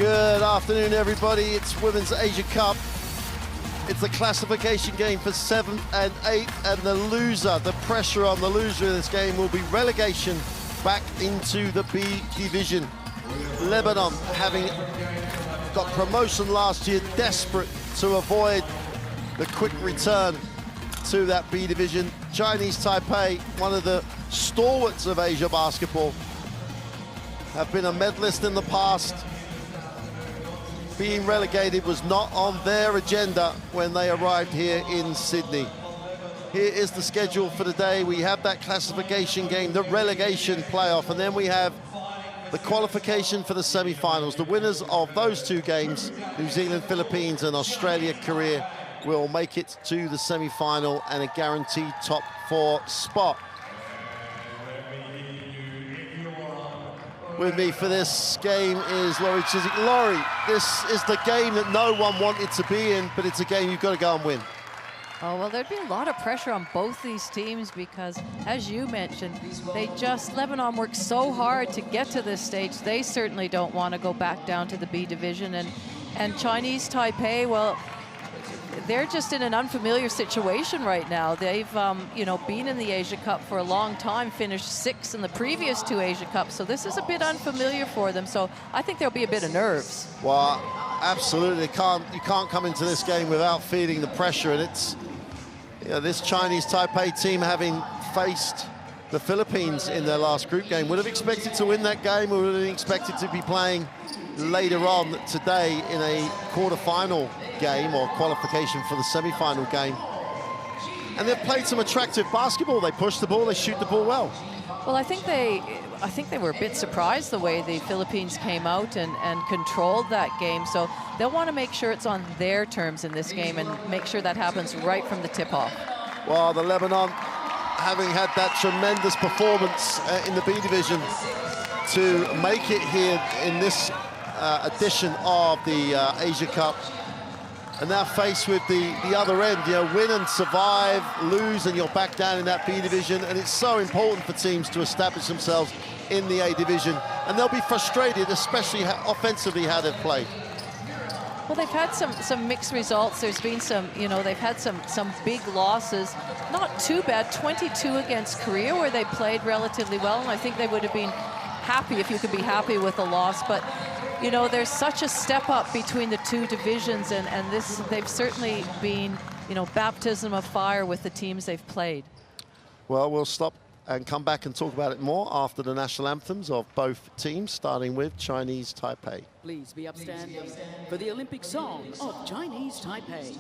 Good afternoon, everybody. It's Women's Asia Cup. It's the classification game for 7th and 8th, and the loser, the pressure on the loser of this game will be relegation back into the B division. Lebanon, having got promotion last year, desperate to avoid the quick return to that B division. Chinese Taipei, one of the stalwarts of Asia basketball, have been a medalist in the past. Being relegated was not on their agenda when they arrived here in Sydney. Here is the schedule for the day. We have that classification game, the relegation playoff, and then we have the qualification for the semi-finals. The winners of those two games, New Zealand, Philippines, and Australia, Korea, will make it to the semi-final and a guaranteed top 4 spot. With me for this game is Laurie Chiswick. Laurie, this is the game that no one wanted to be in, but it's a game you've got to go and win. Oh, well, there'd be a lot of pressure on both these teams because, as you mentioned, Lebanon worked so hard to get to this stage. They certainly don't want to go back down to the B division. And Chinese Taipei, well, they're just in an unfamiliar situation right now. They've, been in the Asia Cup for a long time, finished 6th in the previous 2 Asia Cups, so this is a bit unfamiliar for them. So I think there'll be a bit of nerves. Well, absolutely. You can't come into this game without feeling the pressure, and it's this Chinese Taipei team, having faced the Philippines in their last group game, would have expected to win that game, or would have expected to be playing later on today in a quarter-final game or qualification for the semi-final game. And they've played some attractive basketball. They push the ball, they shoot the ball well. Well, I think they were a bit surprised the way the Philippines came out and controlled that game. So they'll want to make sure it's on their terms in this game and make sure that happens right from the tip-off. Well, the Lebanon, having had that tremendous performance in the B division, to make it here in this edition of the Asia Cup, and now faced with the other end, win and survive, lose, and you're back down in that B division. And it's so important for teams to establish themselves in the A division, and they'll be frustrated, especially offensively, how they've played. Well, they've had some mixed results. There's been some, they've had some big losses. Not too bad, 22 against Korea, where they played relatively well, and I think they would have been happy if you could be happy with a loss. But there's such a step up between the 2 divisions, and they've certainly been, baptism of fire with the teams they've played. Well, we'll stop and come back and talk about it more after the national anthems of both teams, starting with Chinese Taipei. Please be upstanding for the Olympic song of Chinese Taipei.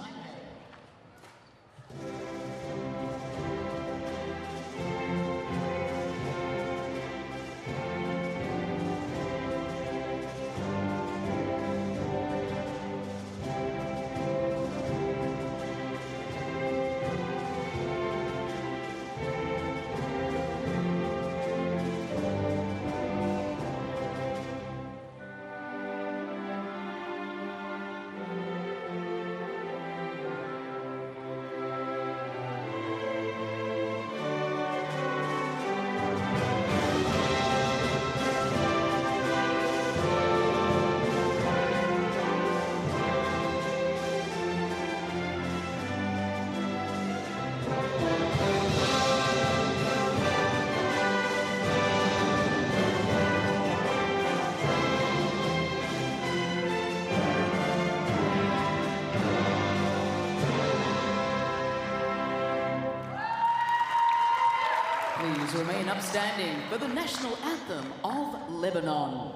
Please remain upstanding for the national anthem of Lebanon.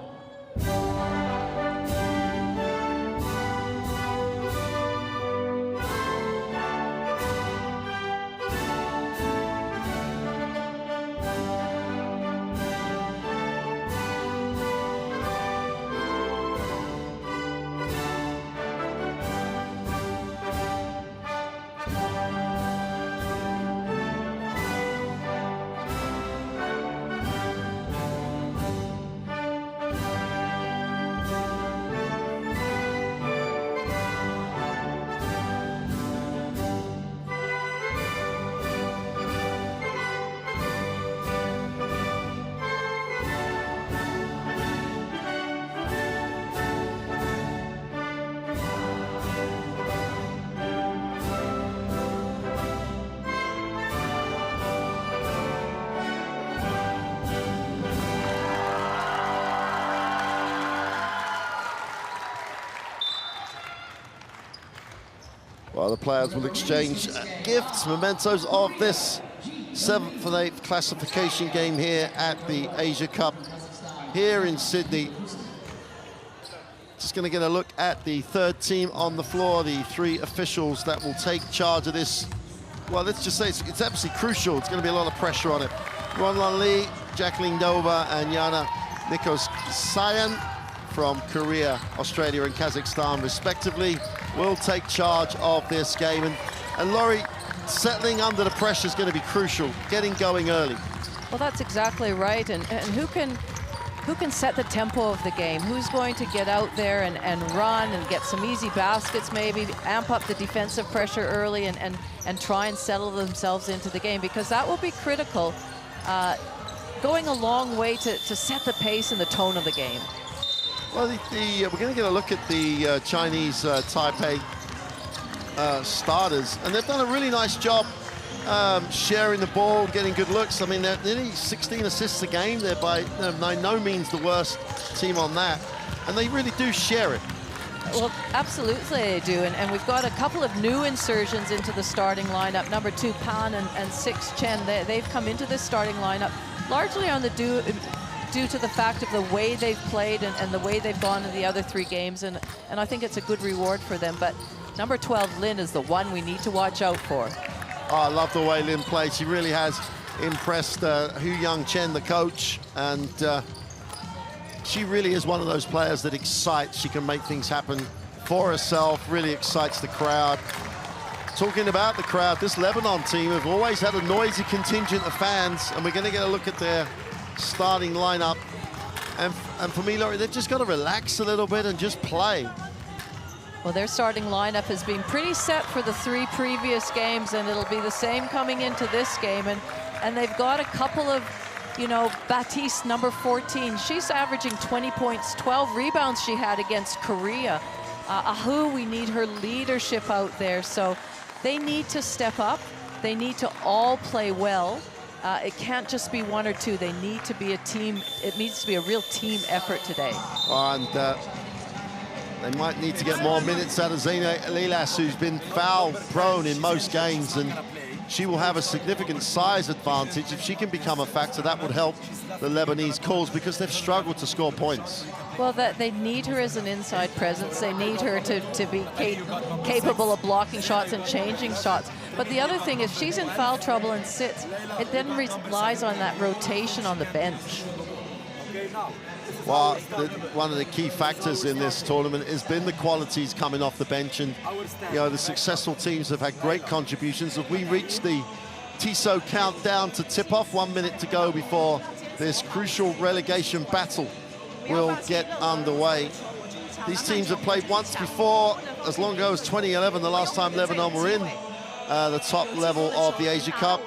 Well, the players will exchange gifts, mementos of this 7th and 8th classification game here at the Asia Cup here in Sydney. Just going to get a look at the 3rd team on the floor, the 3 officials that will take charge of this. Well, let's just say it's absolutely crucial. It's going to be a lot of pressure on it. Ronlan Lee, Jacqueline Nova, and Yana Nikos-Sayan from Korea, Australia, and Kazakhstan, respectively, will take charge of this game. And Laurie, settling under the pressure is going to be crucial, getting going early. Well, that's exactly right. And who can set the tempo of the game? Who's going to get out there and run and get some easy baskets, maybe amp up the defensive pressure early and try and settle themselves into the game, because that will be critical, going a long way to set the pace and the tone of the game. Well, we're going to get a look at the Chinese Taipei starters, and they've done a really nice job sharing the ball, getting good looks. I mean, they're nearly 16 assists a game. They're by no means the worst team on that, and they really do share it. Well, absolutely they do, and we've got a couple of new insertions into the starting lineup. Number 2, Pan, and 6, Chen. They've come into this starting lineup largely on the due to the fact of the way they've played and the way they've gone in the other 3 games, and I think it's a good reward for them. But number 12, Lin, is the one we need to watch out for. Oh, I love the way Lin plays. She really has impressed Hu Young Chen, the coach, and she really is one of those players that excites. She can make things happen for herself, really excites the crowd. Talking about the crowd, this Lebanon team have always had a noisy contingent of fans, and we're going to get a look at their starting lineup. And for me, Laurie, they've just got to relax a little bit and just play. Well, their starting lineup has been pretty set for the 3 previous games, and it'll be the same coming into this game. And they've got a couple of, you know, Baptiste, number 14, she's averaging 20 points, 12 rebounds she had against Korea. Ahu, we need her leadership out there, so they need to step up. They need to all play well. It can't just be 1 or 2. They need to be a team. It needs to be a real team effort today. And they might need to get more minutes out of Zena Lilas, who's been foul prone in most games, and she will have a significant size advantage. If she can become a factor, that would help the Lebanese cause, because they've struggled to score points. Well, they need her as an inside presence. They need her to be capable of blocking shots and changing shots. But the other thing is, she's in foul trouble and sits, it then relies on that rotation on the bench. Well, one of the key factors in this tournament has been the qualities coming off the bench, and you know, the successful teams have had great contributions. If we reach the TISO countdown to tip off, 1 minute to go before this crucial relegation battle will get underway. These teams have played once before, as long ago as 2011, the last time Lebanon were in the top level of the Asia Cup.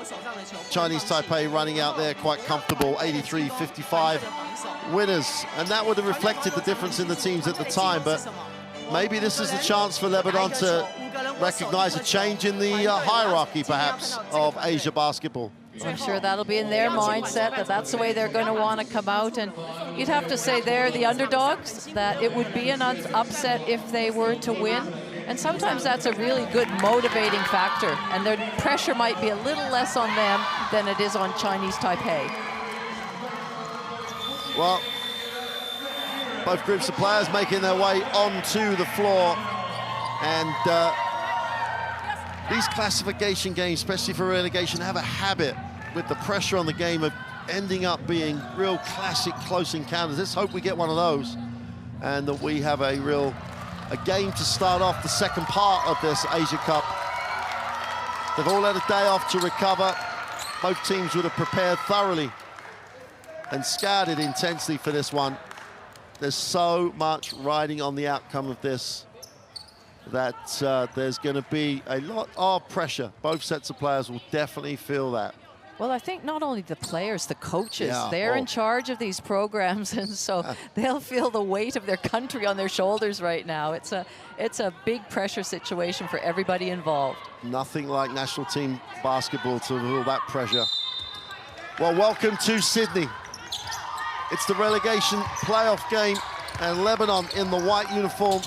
Chinese Taipei running out there quite comfortable, 83-55 winners, and that would have reflected the difference in the teams at the time. But maybe this is the chance for Lebanon to recognize a change in the hierarchy, perhaps, of Asia basketball. I'm sure that'll be in their mindset, that's the way they're going to want to come out. And you'd have to say they're the underdogs, that it would be an upset if they were to win. And sometimes that's a really good motivating factor, and their pressure might be a little less on them than it is on Chinese Taipei. Well, both groups of players making their way onto the floor, and these classification games, especially for relegation, have a habit with the pressure on the game of ending up being real classic close encounters. Let's hope we get one of those, and that we have a game to start off the second part of this Asia Cup. They've all had a day off to recover. Both teams would have prepared thoroughly and scouted intensely for this one. There's so much riding on the outcome of this that there's going to be a lot of pressure. Both sets of players will definitely feel that. Well, I think not only the players, the coaches, they're in charge of these programs, and so they'll feel the weight of their country on their shoulders right now. It's a big pressure situation for everybody involved. Nothing like national team basketball to feel that pressure. Well, welcome to Sydney. It's the relegation playoff game, and Lebanon in the white uniform.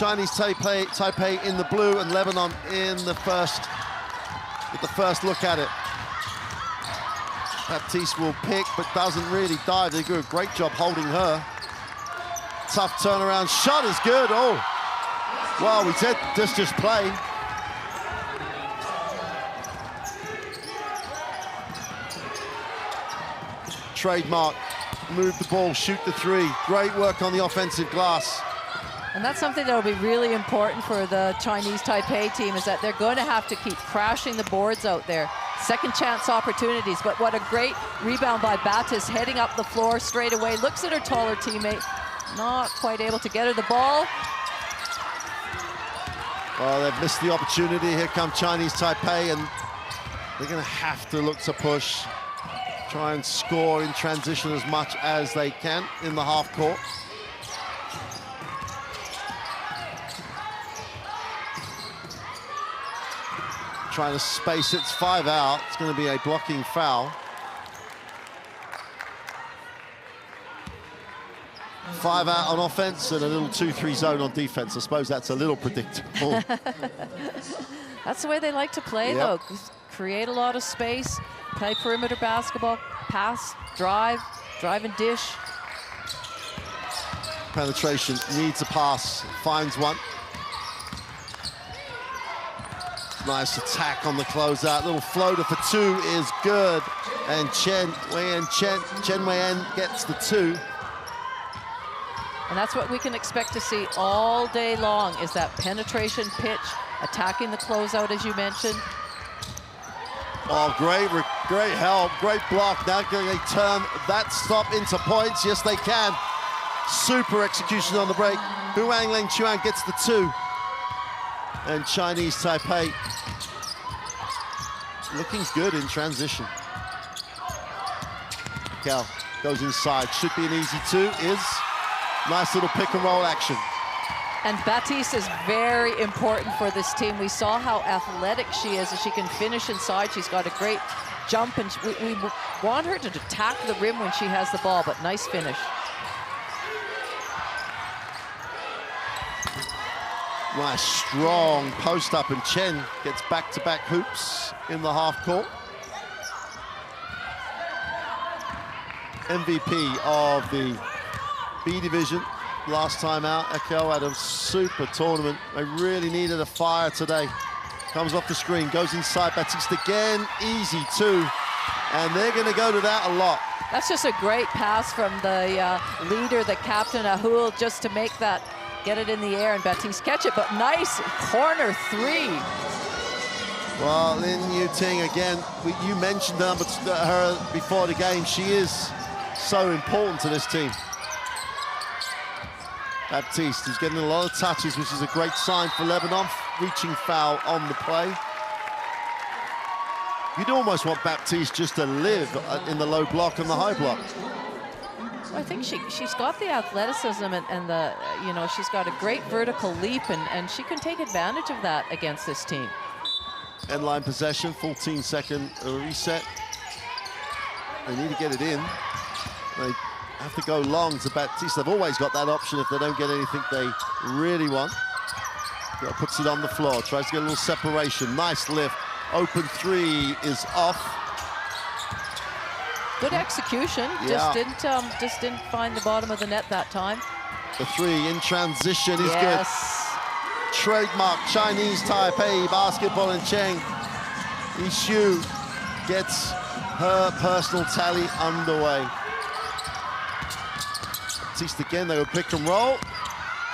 Chinese Taipei in the blue and Lebanon in the first, with the first look at it. Baptiste will pick, but doesn't really dive. They do a great job holding her. Tough turnaround shot is good. Oh, well, we said just play. Trademark, move the ball, shoot the three. Great work on the offensive glass. And that's something that will be really important for the Chinese Taipei team, is that they're going to have to keep crashing the boards out there. Second chance opportunities, but what a great rebound by Baptiste, heading up the floor straight away, looks at her taller teammate, not quite able to get her the ball. Well, they've missed the opportunity. Here come Chinese Taipei, and they're going to have to look to push, try and score in transition as much as they can in the half court. Trying to space it, it's 5 out. It's going to be a blocking foul. 5 out on offense and a little 2-3 zone on defense. I suppose that's a little predictable. That's the way they like to play, though. Create a lot of space, play perimeter basketball, pass, drive and dish. Penetration, needs a pass, finds one. Nice attack on the closeout. Little floater for two is good. And Chen Wei-En gets the two. And that's what we can expect to see all day long, is that penetration pitch, attacking the closeout, as you mentioned. Oh, great help, great block. Now can they turn that stop into points? Yes, they can. Super execution on the break. Huang Lengchuan gets the two. And Chinese Taipei looking good in transition. Cal goes inside, should be an easy two, is nice little pick and roll action. And Baptiste is very important for this team. We saw how athletic she is, and she can finish inside. She's got a great jump, and we want her to attack the rim when she has the ball, but nice finish. Nice strong post up, and Chen gets back-to-back hoops in the half court. MVP of the B division last time out. Echo had a super tournament. They really needed a fire today. Comes off the screen, goes inside, Baptiste again, easy two. And they're gonna go to that a lot. That's just a great pass from the leader, the captain, Ahul, just to make that, get it in the air and Baptiste catch it, but nice corner three. Well, Lin Yuting, again, you mentioned her before the game. She is so important to this team. Baptiste is getting a lot of touches, which is a great sign for Lebanon. Reaching foul on the play. You'd almost want Baptiste just to live in the low block and the high block. I think she's got the athleticism and the, you know, she's got a great vertical leap, and she can take advantage of that against this team. End line possession, 14-second reset. They need to get it in. They have to go long to Baptiste. They've always got that option if they don't get anything they really want. Puts it on the floor, tries to get a little separation. Nice lift. Open three is off. Good execution. Yeah. Just didn't find the bottom of the net that time. The three in transition is yes. good. Trademark Chinese Taipei basketball, and Cheng Yishu gets her personal tally underway. Baptiste again, they will pick and roll.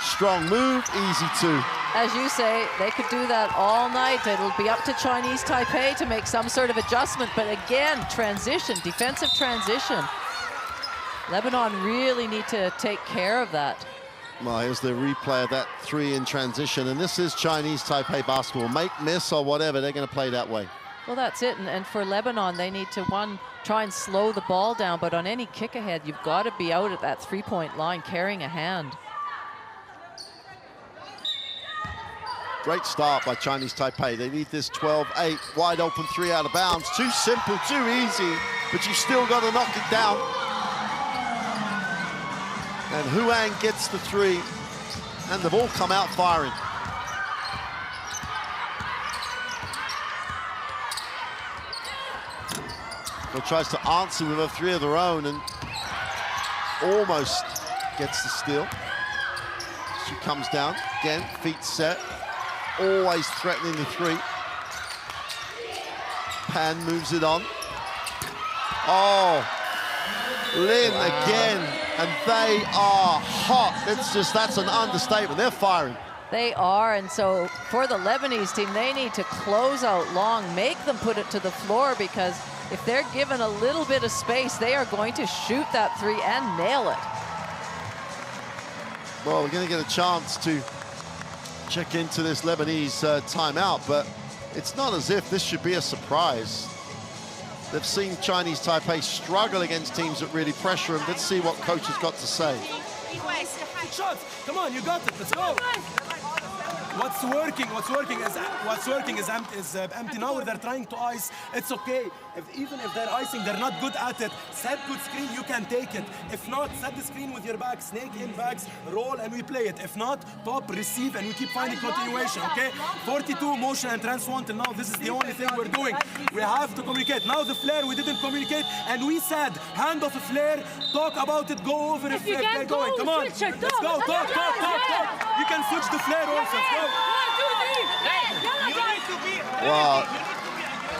Strong move, easy two. As you say, they could do that all night. It'll be up to Chinese Taipei to make some sort of adjustment, but again, transition, defensive transition. Lebanon really need to take care of that. Well, here's the replay of that three in transition, and this is Chinese Taipei basketball. Make, miss, or whatever, they're going to play that way. Well, that's it, and for Lebanon, they need to, one, try and slow the ball down, but on any kick ahead, you've got to be out at that three-point line carrying a hand. Great start by Chinese Taipei. They need this 12-8, wide open three out of bounds. Too simple, too easy, but you've still got to knock it down. And Huang gets the three. And they've all come out firing. Well, tries to answer with a 3 of their own and almost gets the steal. She comes down, again, feet set, always threatening the 3. Pan moves it on. Oh, Lin again, and they are hot. That's an understatement. They're firing. They are, and so for the Lebanese team, they need to close out long, make them put it to the floor, because if they're given a little bit of space, they are going to shoot that 3 and nail it. Well, we're going to get a chance to check into this Lebanese timeout, but it's not as if this should be a surprise. They've seen Chinese Taipei struggle against teams that really pressure them. Let's see what coach has got to say. Shots. Come on, you got it. Let's go. What's working is empty. Now they're trying to ice. It's okay. Even if they're icing, they're not good at it. Set good screen, you can take it. If not, set the screen with your back, snake in backs, roll, and we play it. If not, pop, receive, and we keep finding continuation, okay? 42 motion and trans 1 till now. This is the only thing we're doing. We have to communicate. Now the flare, we didn't communicate, and we said, hand off a flare, talk about it, go over if they're going. Come on, let's go, talk. You can switch the flare also. Let's go. Well,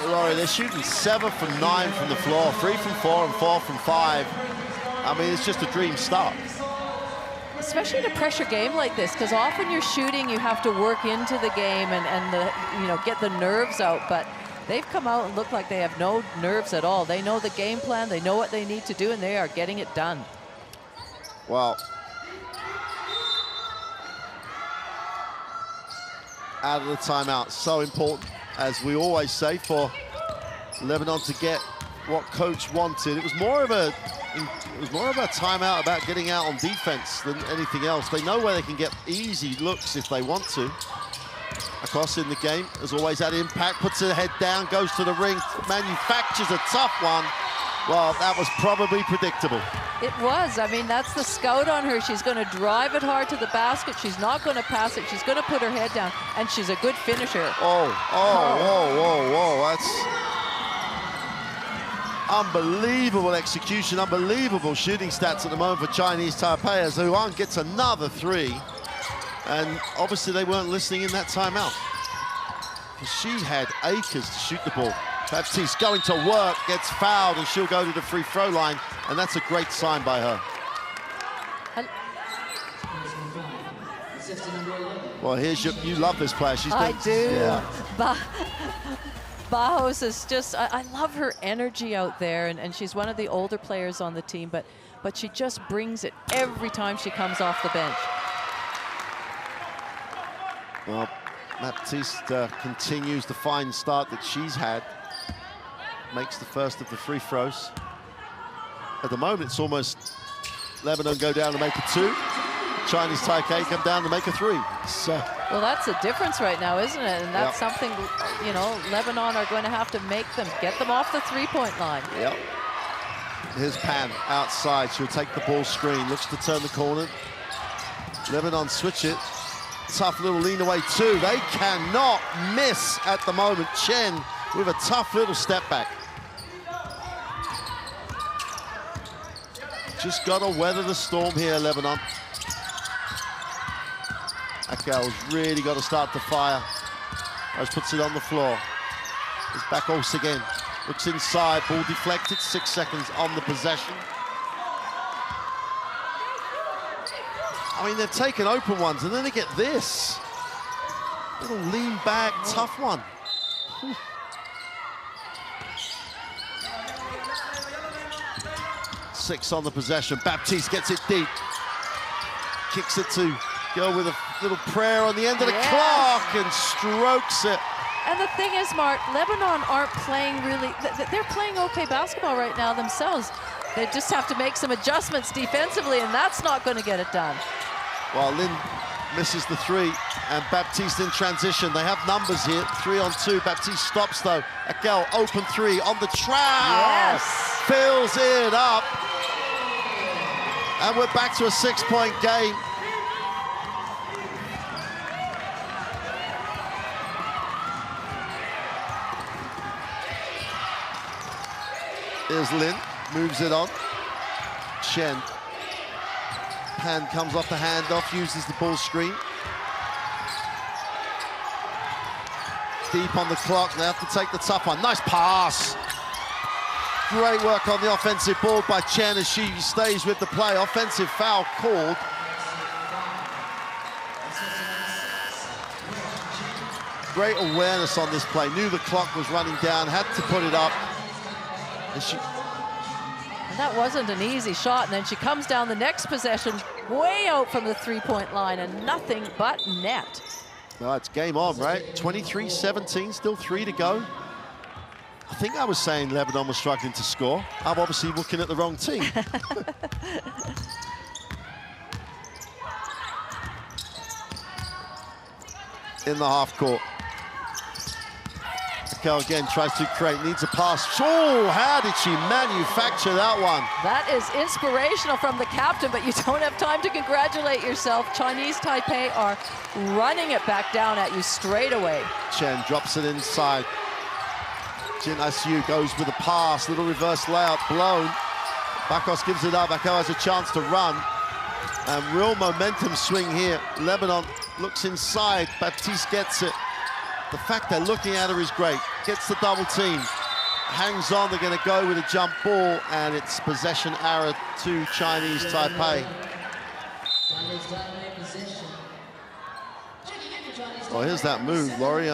Laurie, they're shooting 7 from 9 from the floor, 3 from 4 and 4 from 5. I mean, it's just a dream start. Especially in a pressure game like this, because often you're shooting, you have to work into the game and get the nerves out, but they've come out and look like they have no nerves at all. They know the game plan, they know what they need to do, and they are getting it done. Well, out of the timeout, so important, as we always say, for Lebanon to get what coach wanted. It was more of a timeout about getting out on defense than anything else. They know where they can get easy looks if they want to. Across in the game, as always, that impact, puts her head down, goes to the ring, manufactures a tough one. Well, that was probably predictable. It was. I mean, that's the scout on her. She's going to drive it hard to the basket. She's not going to pass it. She's going to put her head down, and she's a good finisher. Whoa. That's unbelievable execution, unbelievable shooting stats at the moment for Chinese Taipei, as Huang gets another 3. And obviously they weren't listening in that timeout. She had acres to shoot the ball. Baptiste going to work, gets fouled, and she'll go to the free throw line, and that's a great sign by her. Well, here's you love this player. I do. Yeah. Bajos is just, I love her energy out there, and she's one of the older players on the team, but she just brings it every time she comes off the bench. Well, Baptiste continues the fine start that she's had. Makes the first of the free throws. At the moment, it's almost Lebanon go down to make a 2. Chinese Taipei come down to make a 3. So, well, that's the difference right now, isn't it? And that's something, Lebanon are going to have to get them off the 3-point line. Yep. Here's Pan outside. She'll take the ball screen. Looks to turn the corner. Lebanon switch it. Tough little lean away 2. They cannot miss at the moment. Chen with a tough little step back. Just got to weather the storm here, Lebanon. Akel's really got to start to fire. Rose puts it on the floor. It's Bakos again. Looks inside, ball deflected, 6 seconds on the possession. I mean, they've taken open ones, and then they get this. Little lean back, tough one. 6 on the possession. Baptiste gets it deep. Kicks it to go with a little prayer on the end of the clock and strokes it. And the thing is, Mark, Lebanon aren't playing really, they're playing okay basketball right now themselves. They just have to make some adjustments defensively, and that's not going to get it done. Well, Lin misses the 3, and Baptiste in transition. They have numbers here, 3 on 2. Baptiste stops though. Akel, open 3 on the trap. Yes. Fills it up. And we're back to a 6-point game. Here's Lin, moves it on. Chen. Hand comes off the handoff, uses the ball screen. Deep on the clock, they have to take the tough one. Nice pass. Great work on the offensive board by Chen as she stays with the play. Offensive foul called. Great awareness on this play. Knew the clock was running down, had to put it up. And that wasn't an easy shot. And then she comes down the next possession, way out from the three-point line, and nothing but net. Well, it's game on, right? 23-17, still 3 to go. I think I was saying Lebanon was struggling to score. I'm obviously looking at the wrong team. In the half court. Raquel again tries to create, needs a pass. Oh, how did she manufacture that one? That is inspirational from the captain, but you don't have time to congratulate yourself. Chinese Taipei are running it back down at you straight away. Chen drops it inside. Jin Asiu goes with a pass, little reverse layup, blown. Bakos gives it up, Raquel has a chance to run. And real momentum swing here. Lebanon looks inside, Baptiste gets it. The fact they're looking at her is great. Gets the double team, hangs on, they're gonna go with a jump ball, and it's possession error to Chinese Taipei. Oh, here's that move, Laurie.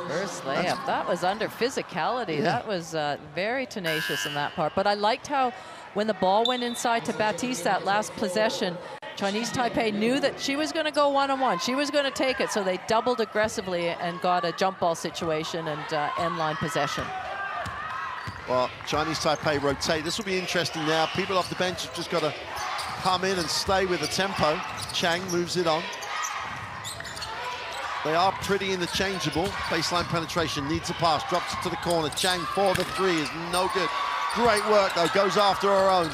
First layup, that was under physicality. Yeah. That was very tenacious in that part. But I liked how when the ball went inside to Baptiste that last possession, Chinese Taipei knew that she was going to go one-on-one. She was going to take it, so they doubled aggressively and got a jump ball situation and end-line possession. Well, Chinese Taipei rotate. This will be interesting now. People off the bench have just got to come in and stay with the tempo. Chang moves it on. They are pretty interchangeable. Baseline penetration, needs a pass, drops it to the corner. Chang for the three is no good. Great work though, goes after her own.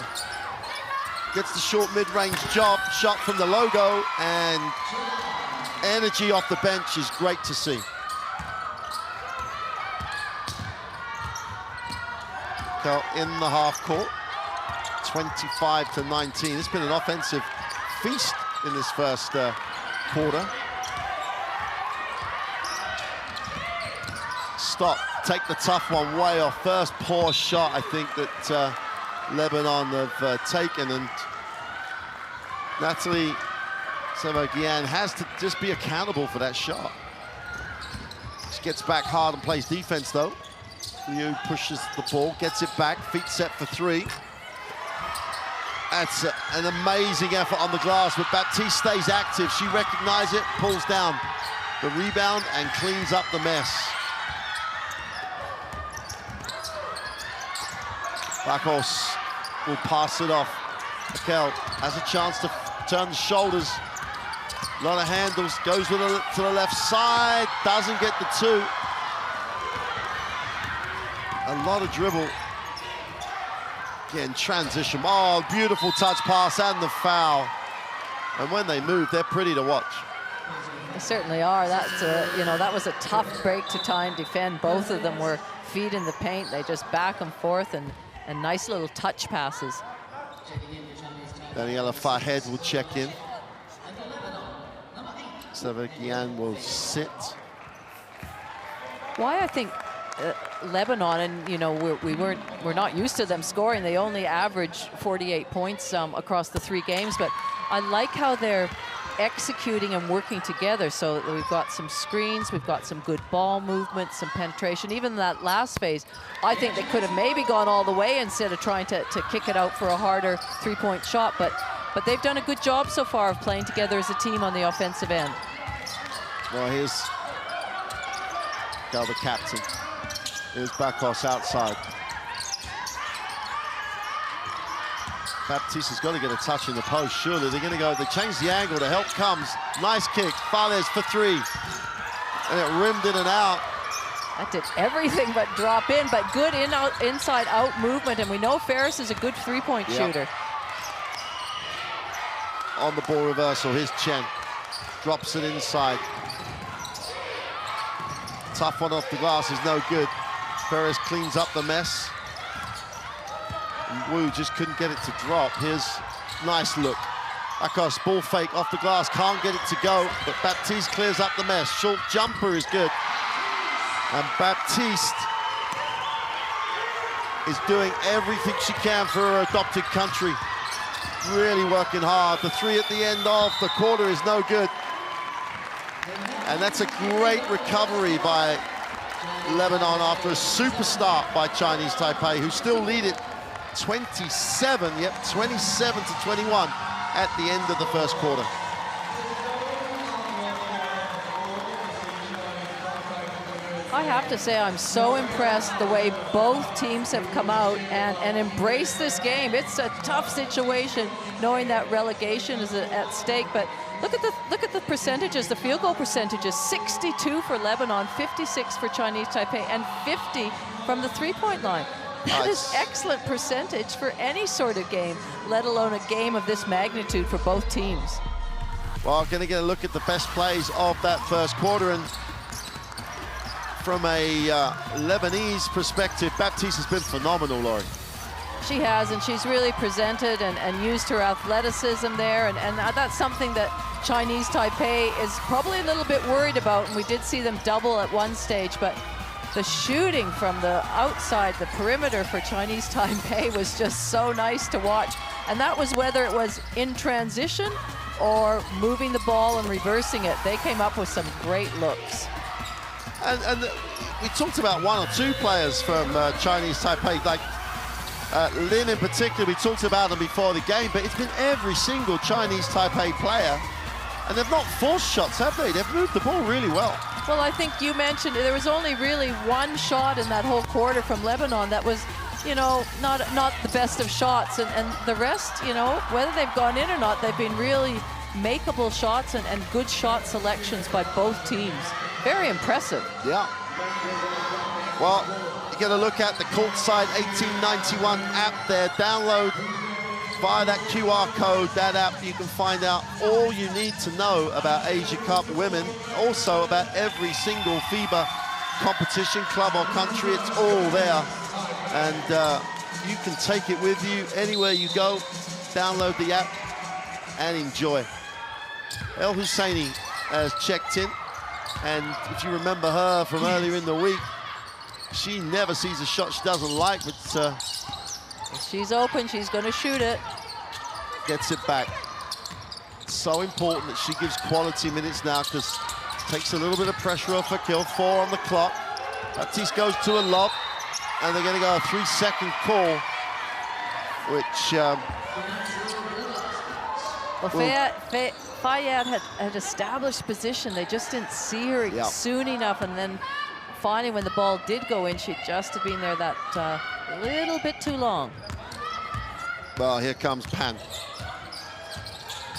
Gets the short mid-range job, shot from the logo, and energy off the bench is great to see. In the half court, 25-19. It's been an offensive feast in this first quarter. Stop, take the tough one way off. First poor shot, I think, that Lebanon have taken, and Natalie Sevagian has to just be accountable for that shot. She gets back hard and plays defense, though. Liu pushes the ball, gets it back, feet set for three. That's an amazing effort on the glass, but Baptiste stays active. She recognizes it, pulls down the rebound, and cleans up the mess. Bakos will pass it off. Raquel has a chance to turn the shoulders. A lot of handles, goes with it to the left side, doesn't get the two. A lot of dribble. Again, transition. Oh, beautiful touch pass and the foul. And when they move, they're pretty to watch. They certainly are. That's you know, that was a tough break to try and defend. Both of them were feet in the paint. They just back and forth and nice little touch passes. Daniela Fahed will check in. Sevagian will sit. Why I think Lebanon, and you know, we're not used to them scoring. They only average 48 points across the 3 games, but I like how they're executing and working together. So we've got some screens, we've got some good ball movement, some penetration. Even that last phase, I think they could have maybe gone all the way instead of trying to kick it out for a harder 3-point shot. But they've done a good job so far of playing together as a team on the offensive end. Well, here's the captain. Here's Bakos outside. Baptiste has got to get a touch in the post, surely. They're going to go, they change the angle, the help comes. Nice kick, Fales for 3. And it rimmed in and out. That did everything but drop in, but good inside out movement, and we know Ferris is a good 3-point shooter. On the ball reversal, here's Chen. Drops it inside. Tough one off the glass is no good. Ferris cleans up the mess. And Wu just couldn't get it to drop. Here's nice look. Akos, ball fake off the glass, can't get it to go, but Baptiste clears up the mess. Short jumper is good. And Baptiste is doing everything she can for her adopted country. Really working hard. The three at the end of the quarter is no good. And that's a great recovery by Lebanon after a super start by Chinese Taipei, who still lead it 27 to 21 at the end of the first quarter. I have to say, I'm so impressed the way both teams have come out and embraced this game. It's a tough situation, knowing that relegation is at stake. But look at the percentages, the field goal percentages: 62 for Lebanon, 56 for Chinese Taipei, and 50 from the three-point line. That is excellent percentage for any sort of game, let alone a game of this magnitude for both teams. Well, going to get a look at the best plays of that first quarter, and from a Lebanese perspective, Baptiste has been phenomenal, Laurie. She has, and she's really presented and used her athleticism there, and that's something that Chinese Taipei is probably a little bit worried about, and we did see them double at one stage, but the shooting from the outside, the perimeter for Chinese Taipei was just so nice to watch, and that was whether it was in transition or moving the ball and reversing it. They came up with some great looks. And we talked about one or two players from Chinese Taipei, like Lin in particular. We talked about them before the game, but it's been every single Chinese Taipei player, and they've not forced shots, have they? They've moved the ball really well. Well, I think you mentioned there was only really one shot in that whole quarter from Lebanon that was, you know, not the best of shots, and the rest, you know, whether they've gone in or not, they've been really makeable shots and good shot selections by both teams. Very impressive. Yeah. Well, you get a look at the courtside 1891 app there. Download via that QR code, that app. You can find out all you need to know about Asia Cup women, also about every single FIBA competition, club or country. It's all there, and you can take it with you anywhere you go. Download the app and enjoy. El Husseini has checked in, and if you remember her from earlier in the week, she never sees a shot she doesn't like, but she's open, she's going to shoot it. Gets it back. So important that she gives quality minutes now, because it takes a little bit of pressure off her kill. 4 on the clock. Baptiste goes to a lob, and they're going to go a 3-second call, which well, Fayad had established position. They just didn't see her soon enough, and then finally when the ball did go in, she just had been there that little bit too long. Well, here comes Pan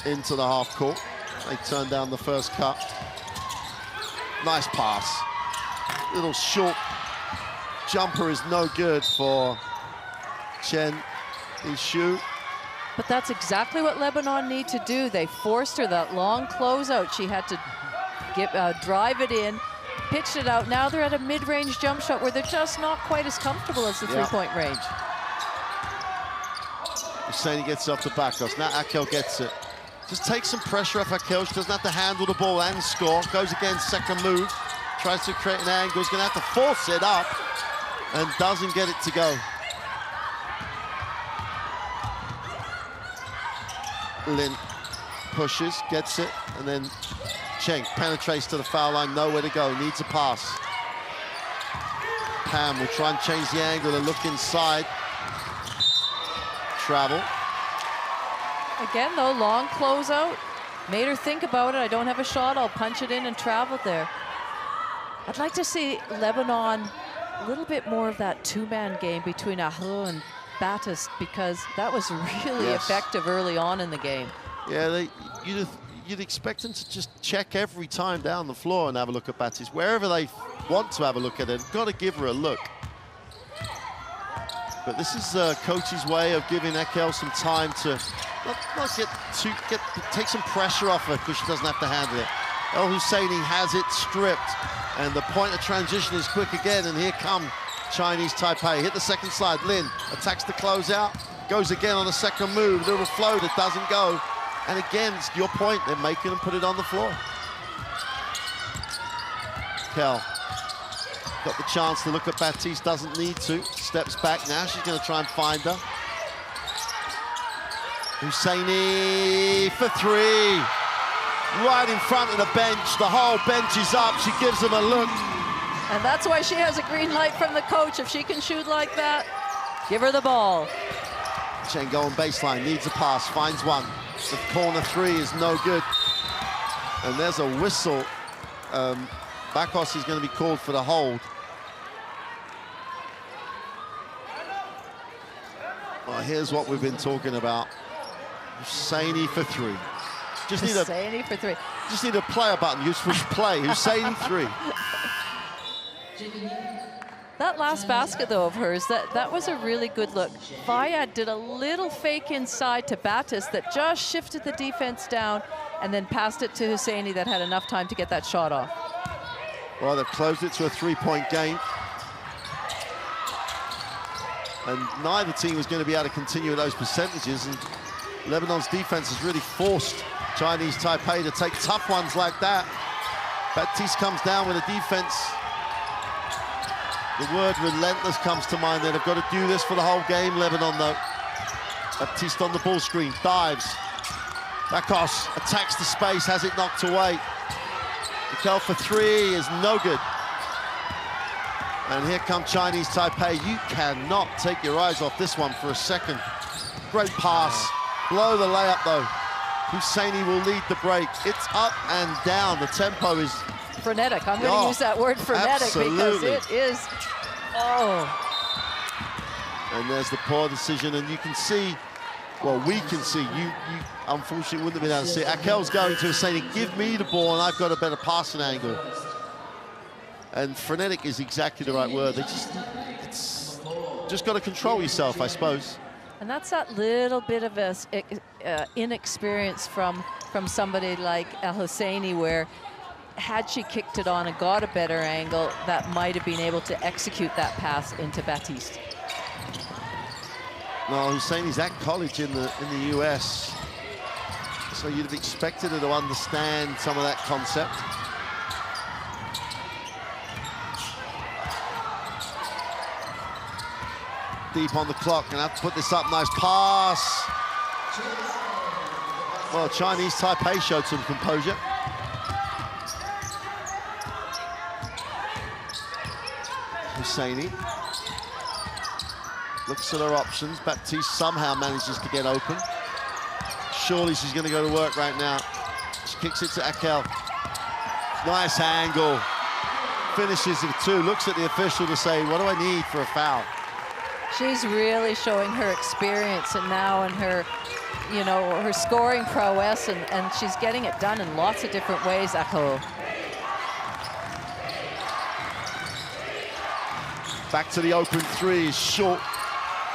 into the half court. They turn down the first cut. Nice pass. Little short jumper is no good for Chen Yishu. But that's exactly what Lebanon need to do. They forced her that long closeout. She had to drive it in, pitched it out. Now they're at a mid-range jump shot where they're just not quite as comfortable as the three-point range. Husseini gets off the back cross. Now Akel gets it. Just takes some pressure off Akel. She doesn't have to handle the ball and score. Goes again, second move. Tries to create an angle. Is going to have to force it up and doesn't get it to go. Lin pushes, gets it, and then Cheng penetrates to the foul line. Nowhere to go. Needs a pass. Pam will try and change the angle and look inside. Travel. Again, though, long closeout. Made her think about it. I don't have a shot. I'll punch it in and travel there. I'd like to see Lebanon a little bit more of that two-man game between Ahou and Baptiste, because that was really effective early on in the game. Yeah, you'd expect them to just check every time down the floor and have a look at Baptiste. Wherever they want to have a look at it, got to give her a look. But this is coach's way of giving Akel some time to take some pressure off her, because she doesn't have to handle it. El Husseini has it stripped, and the point of transition is quick again, and here come Chinese Taipei. Hit the second slide. Lin attacks the closeout. Goes again on the second move. Little floater doesn't go. And again, it's your point. They're making them put it on the floor. Kel got the chance to look at Baptiste. Doesn't need to. Steps back now. She's going to try and find her. Husseini for three. Right in front of the bench. The whole bench is up. She gives them a look. And that's why she has a green light from the coach. If she can shoot like that, give her the ball. Cheng going baseline, needs a pass, finds one. The corner three is no good. And there's a whistle. Bakos is going to be called for the hold. Well, here's what we've been talking about. Husseini for three. Husseini for three. Just need a player button. You push play. Husseini three. That last basket, though, of hers, that was a really good look. Fayad did a little fake inside to Baptiste that just shifted the defense down and then passed it to Husseini that had enough time to get that shot off. Well, they've closed it to a three-point game. And neither team was going to be able to continue with those percentages. And Lebanon's defense has really forced Chinese Taipei to take tough ones like that. Baptiste comes down with a defense. The word relentless comes to mind there. They've got to do this for the whole game, Lebanon, though. Baptiste on the ball screen, dives. Bakos attacks the space, has it knocked away. Mikel for three is no good. And here come Chinese Taipei. You cannot take your eyes off this one for a second. Great pass. Blow the layup, though. Husseini will lead the break. It's up and down. The tempo is frenetic. I'm going to use that word frenetic absolutely. Because it is, And there's the poor decision, and you can see, well, we can see, you unfortunately wouldn't have been able to see it. Akel's going to Husseini, give me the ball, and I've got a better passing angle. And frenetic is exactly the right word. They just got to control yourself, I suppose. And that's that little bit of a, inexperience from somebody like El Husseini, where had she kicked it on and got a better angle, that might have been able to execute that pass into Baptiste. No, Husseini's at college in the US, so you'd have expected her to understand some of that concept. Deep on the clock, and have to put this up. Nice pass. Well, Chinese Taipei showed some composure. Husseini looks at her options. Baptiste somehow manages to get open. Surely she's going to go to work right now. She kicks it to Akel. Nice angle. Finishes with two. Looks at the official to say, what do I need for a foul? She's really showing her experience and now in her, you know, her scoring prowess, and she's getting it done in lots of different ways, Ako. Back to the open three is short.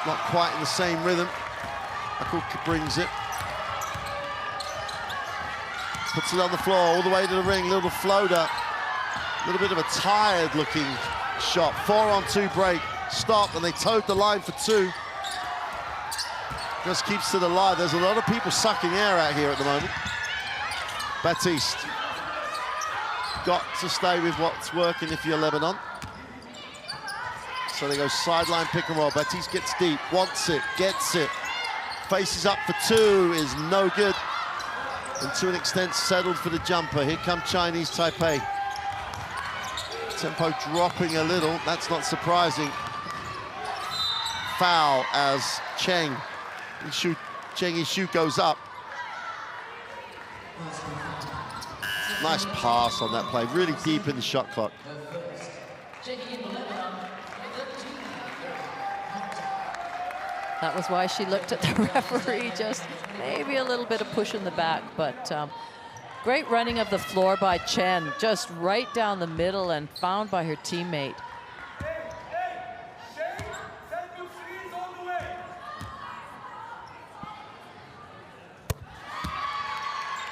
Not quite in the same rhythm. Ako brings it. Puts it on the floor all the way to the ring. Little floater. A little bit of a tired looking shot. 4-on-2 break. Stop, and they towed the line for two. Just keeps to the line. There's a lot of people sucking air out here at the moment. Baptiste. Got to stay with what's working if you're Lebanon. So they go sideline pick and roll. Baptiste gets deep, wants it, gets it. Faces up for two is no good. And to an extent settled for the jumper. Here come Chinese Taipei. Tempo dropping a little, that's not surprising. Foul as Cheng Yishu goes up. Nice pass on that play, really deep in the shot clock. That was why she looked at the referee, just maybe a little bit of push in the back, but great running of the floor by Chen, just right down the middle and found by her teammate.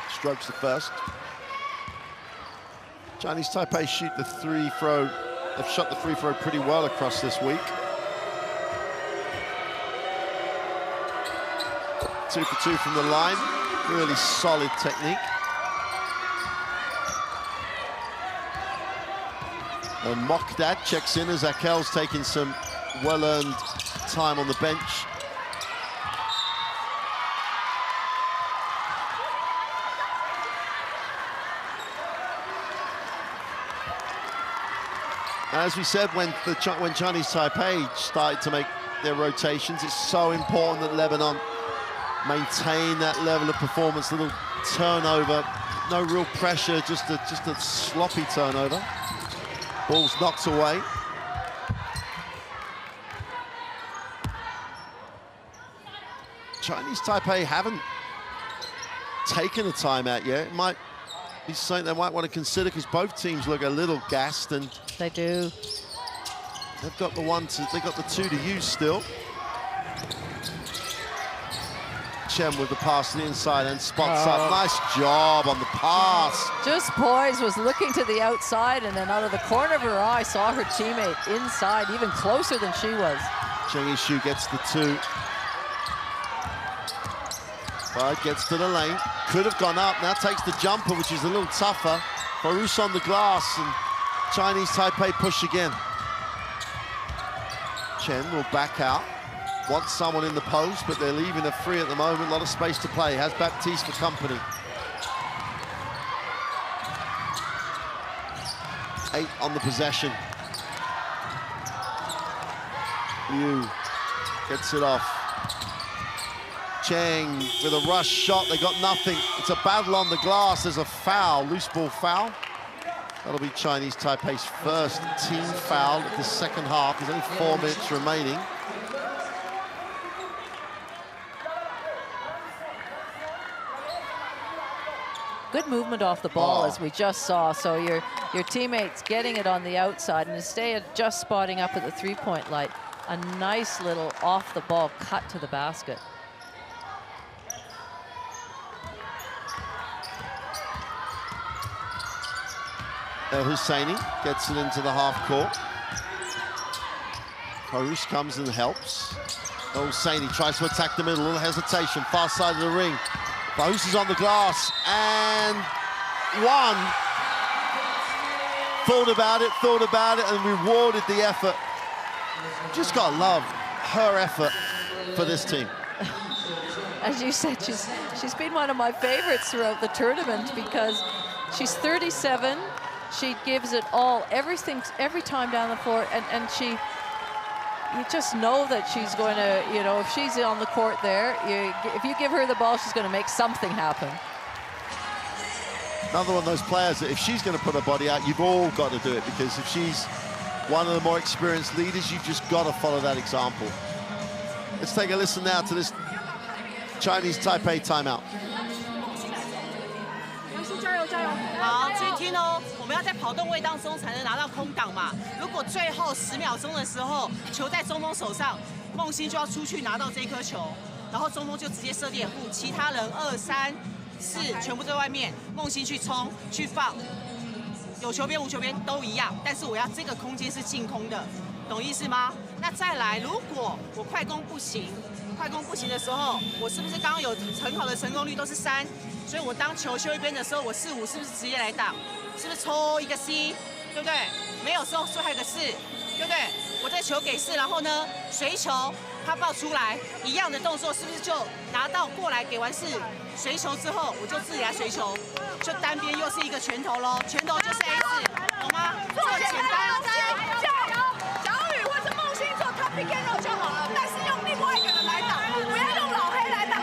Strokes the first. Chinese Taipei shoot the free throw They've shot the free throw pretty well across this week. 2 for 2 from the line. Really solid technique. And Mokdad checks in as Akel's taking some well-earned time on the bench. As we said, when Chinese Taipei started to make their rotations, it's so important that Lebanon maintain that level of performance. Little turnover, no real pressure, just a sloppy turnover. Ball's knocked away. Chinese Taipei haven't taken a timeout yet. It might be something they might want to consider because both teams look a little gassed, and they do. They've got the 2 to use still. Chen with the pass to the inside and spots up. Nice job on the pass. Just poised, was looking to the outside, and then out of the corner of her eye saw her teammate inside, even closer than she was. Cheng Yishu gets the 2. But gets to the lane. Could have gone up. Now takes the jumper, which is a little tougher. Farouz on the glass, and Chinese Taipei push again. Chen will back out. Wants someone in the post, but they're leaving her free at the moment. A lot of space to play. Has Baptiste for company. 8 on the possession. Liu gets it off. Cheng with a rush shot. They got nothing. It's a battle on the glass. There's a foul, loose ball foul. That'll be Chinese Taipei's first team foul of the second half. There's only 4 minutes remaining. Good movement off the ball, as we just saw. So your teammates getting it on the outside, and instead of just spotting up at the three-point line, a nice little off the ball cut to the basket. El Husseini gets it into the half court. Farouz comes and helps. El Husseini tries to attack the middle, a little hesitation, far side of the ring. Farouz is on the glass, and one. Thought about it, and rewarded the effort. Just gotta love her effort for this team. As you said, she's been one of my favorites throughout the tournament because she's 37. She gives it all, everything, every time down the floor, and you just know that she's going to, you know, if she's on the court there, if you give her the ball, she's going to make something happen. Another one of those players that if she's going to put her body out, you've all got to do it, because if she's one of the more experienced leaders, you've just got to follow that example. Let's take a listen now to this Chinese Taipei timeout. 好，注意听哦，我们要在跑动位当中才能拿到空档嘛。如果最后10秒钟的时候，球在中锋手上，梦欣就要出去拿到这颗球，然后中锋就直接设点护，其他人2、3、4全部在外面，梦欣去冲去放，有球边无球边都一样，但是我要这个空间是净空的，懂意思吗？那再来，如果我快攻不行的时候，我是不是刚刚有很好的成功率都是3？ 所以我当球修一边的时候，我4、5是不是直接来挡？是不是抽一个 C， 对不对？没有时候还有个4，对不对？我这球给4，然后呢，随球他爆出来，一样的动作是不是就拿到过来给完4，随球之后我就自己来随球，就单边又是一个拳头咯，拳头就是 A4， 懂吗？这么简单。加油！小雨或者梦欣做 top pick and roll 就好了，但是用另外一个人来挡，不要用老黑来挡。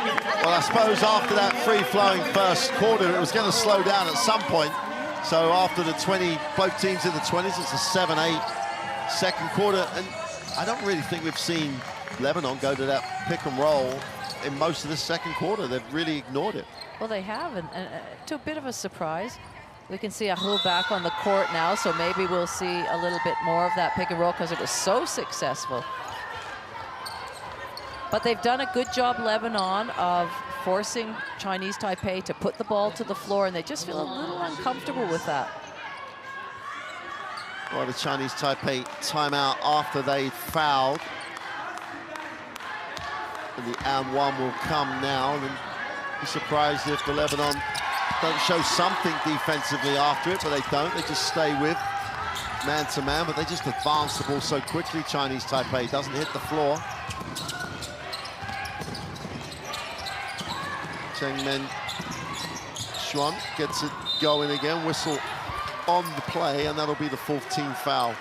Well, I suppose after that free-flowing first quarter, it was going to slow down at some point. So after the 20, both teams in the 20s, it's a 7-8 second quarter. And I don't really think we've seen Lebanon go to that pick and roll in most of this second quarter. They've really ignored it. Well, they have, and to a bit of a surprise. We can see Ahu back on the court now, so maybe we'll see a little bit more of that pick and roll because it was so successful. But they've done a good job, Lebanon, of forcing Chinese Taipei to put the ball to the floor, and they just feel a little uncomfortable with that. Well, the Chinese Taipei timeout after they fouled. And the and one will come now. And be surprised if the Lebanon don't show something defensively after it, but they don't. They just stay with man-to-man, but they just advance the ball so quickly. Chinese Taipei doesn't hit the floor. Chengmen Xuan gets it going again. Whistle on the play, and that'll be the 4th team foul.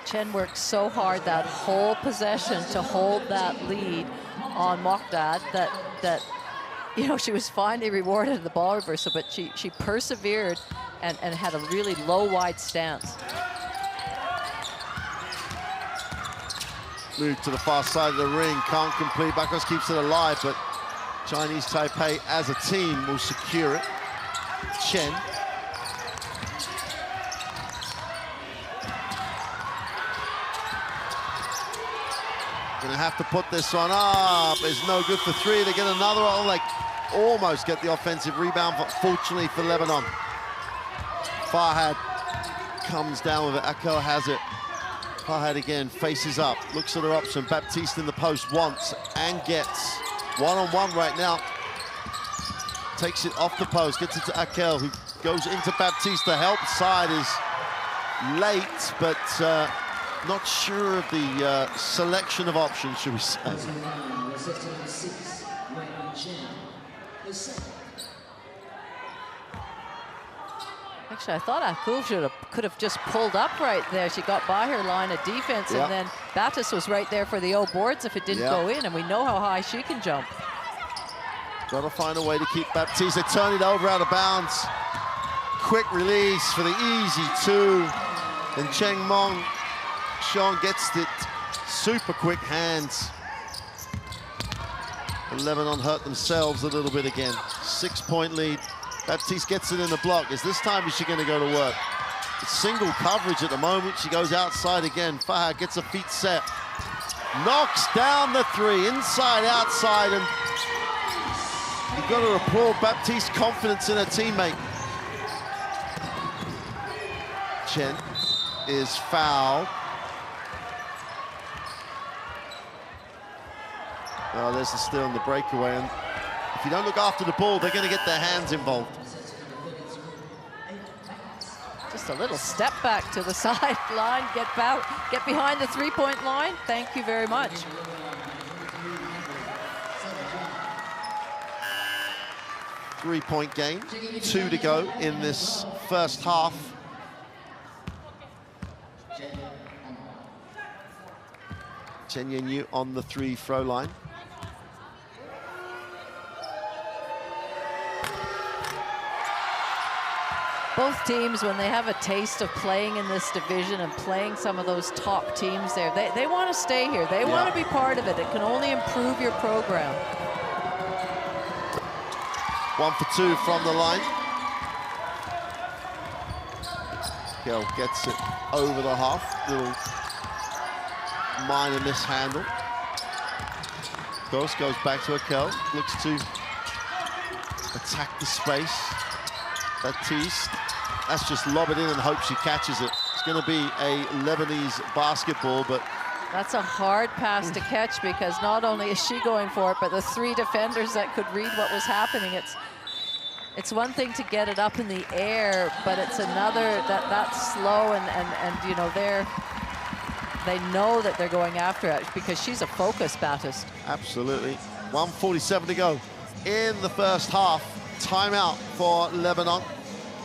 Chen worked so hard that whole possession to hold that lead on Mokdad that you know, she was finally rewarded in the ball reversal, but she persevered and had a really low, wide stance. Move to the far side of the ring, can't complete. Bakos keeps it alive, but Chinese Taipei as a team will secure it. Chen. Gonna have to put this one up. It's no good for 3. They get another one. Like, almost get the offensive rebound, but fortunately for Lebanon, Farhad comes down with it. Akel has it. Farhad again faces up, looks at her option. Baptiste in the post, wants and gets one-on-one right now. Takes it off the post, gets it to Akel, who goes into Baptiste. The help side is late, but not sure of the selection of options, should we say. Actually, I thought Akul could have just pulled up right there. She got by her line of defense, and then Battis was right there for the O boards if it didn't go in, and we know how high she can jump. Got to find a way to keep Baptiste. They turn it over out of bounds. Quick release for the easy 2. And Cheng Mong Sean gets it. Super quick hands. And Lebanon hurt themselves a little bit again. 6-point lead. Baptiste gets it in the block. Is this time is she going to go to work? It's single coverage at the moment. She goes outside again. Fahad gets her feet set. Knocks down the 3. Inside, outside. And you've got to applaud Baptiste's confidence in her teammate. Chen is fouled. Oh, there's the steal and the breakaway. And if you don't look after the ball, they're going to get their hands involved. Just a little step back to the sideline, get behind the 3-point line. Thank you very much. Three-point game, 2 to go in this first half. Chen Yanyu on the 3-throw line. Both teams, when they have a taste of playing in this division and playing some of those top teams there, they want to stay here. They want to be part of it. It can only improve your program. 1 for 2 from the line. Girl gets it over the half. Little minor mishandle. Goes back to Akel. Looks to attack the space. Baptiste. That's just lob it in and hope she catches it. It's going to be a Lebanese basketball, but that's a hard pass to catch because not only is she going for it, but the 3 defenders that could read what was happening. It's one thing to get it up in the air, but it's another that's slow and you know they know that they're going after it because she's a focus, Baptiste. Absolutely. 1:47 to go in the first half. Timeout for Lebanon.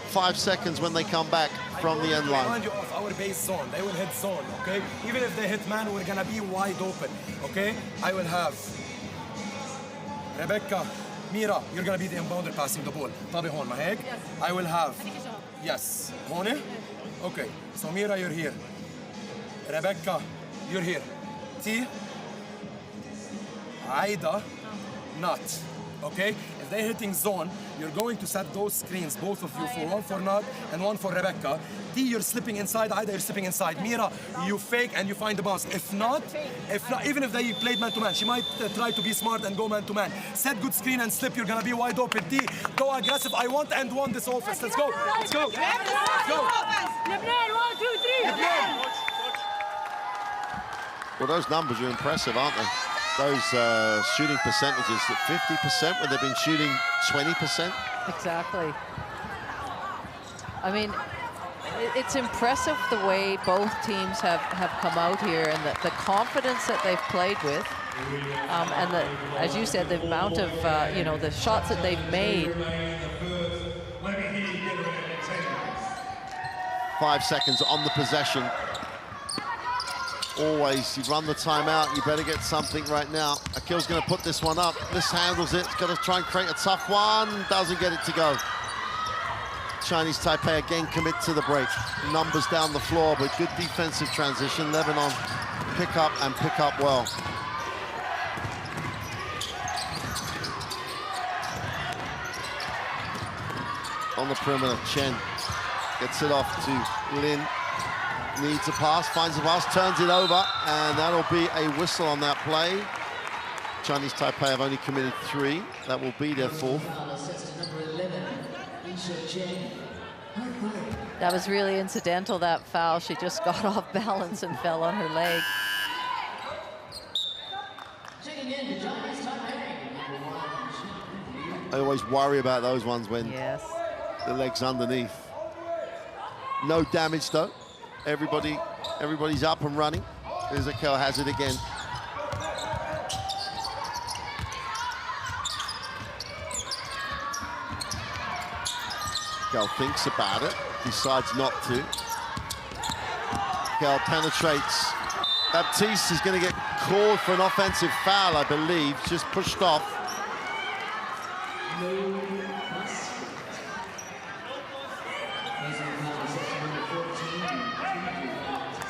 5 seconds when they come back from the end line. Remind you of our base zone. They will hit zone, okay? Even if they hit man, we're gonna be wide open, okay? I will have Rebecca, Mira, you're gonna be the inbounder passing the ball. Tabi hon, maheg? I will have, yes, hone? Okay, so Mira, you're here. Rebecca, you're here. T, Aida, not, okay? If they're hitting zone, you're going to set those screens, both of you, for one for Nad and one for Rebecca. T, you're slipping inside, Aida, you're slipping inside. Mira, you fake and you find the bounce. If not, even if they played man-to-man, she might try to be smart and go man-to-man. Set good screen and slip, you're gonna be wide open. T, go aggressive. I want and won this offense. Let's go, let's go. Let's go. Well, those numbers are impressive, aren't they? Those shooting percentages at 50% when they've been shooting 20%. Exactly. I mean, it's impressive the way both teams have come out here and the confidence that they've played with. And as you said, the amount of, the shots that they've made. 5 seconds on the possession. Always, you run the timeout, you better get something right now. Akil's going to put this one up, mishandles it, got to try and create a tough one, doesn't get it to go. Chinese Taipei again commit to the break. Numbers down the floor, but good defensive transition. Lebanon pick up and pick up well. On the perimeter, Chen gets it off to Lin. Needs a pass, finds a pass, turns it over, and that'll be a whistle on that play. Chinese Taipei have only committed 3. That will be their 4th. That was really incidental, that foul. She just got off balance and fell on her leg. I always worry about those ones when the leg's underneath. No damage though. Everybody's up and running. Here's Akil, has it again. Akil thinks about it, decides not to. Akil penetrates. Baptiste is going to get called for an offensive foul, I believe. Just pushed off.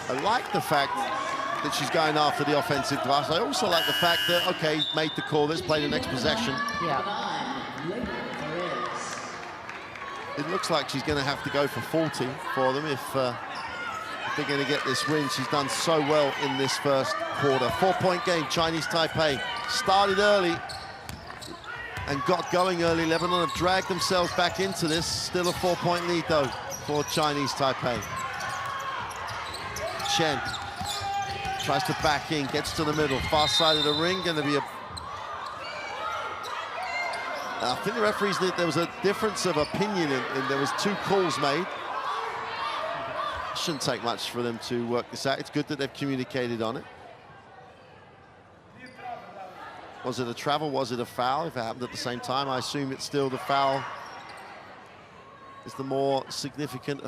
I like the fact that she's going after the offensive glass. I also like the fact that, okay, made the call, let's play the next possession. Yeah. It looks like she's going to have to go for 40 for them if they're going to get this win. She's done so well in this first quarter. 4-point game, Chinese Taipei. Started early and got going early. Lebanon have dragged themselves back into this. Still a 4-point lead, though, for Chinese Taipei. Chen tries to back in, gets to the middle, far side of the ring, going to be a... I think the referees, there was a difference of opinion and there was 2 calls made. Shouldn't take much for them to work this out. It's good that they've communicated on it. Was it a travel? Was it a foul? If it happened at the same time, I assume it's still the foul is the more significant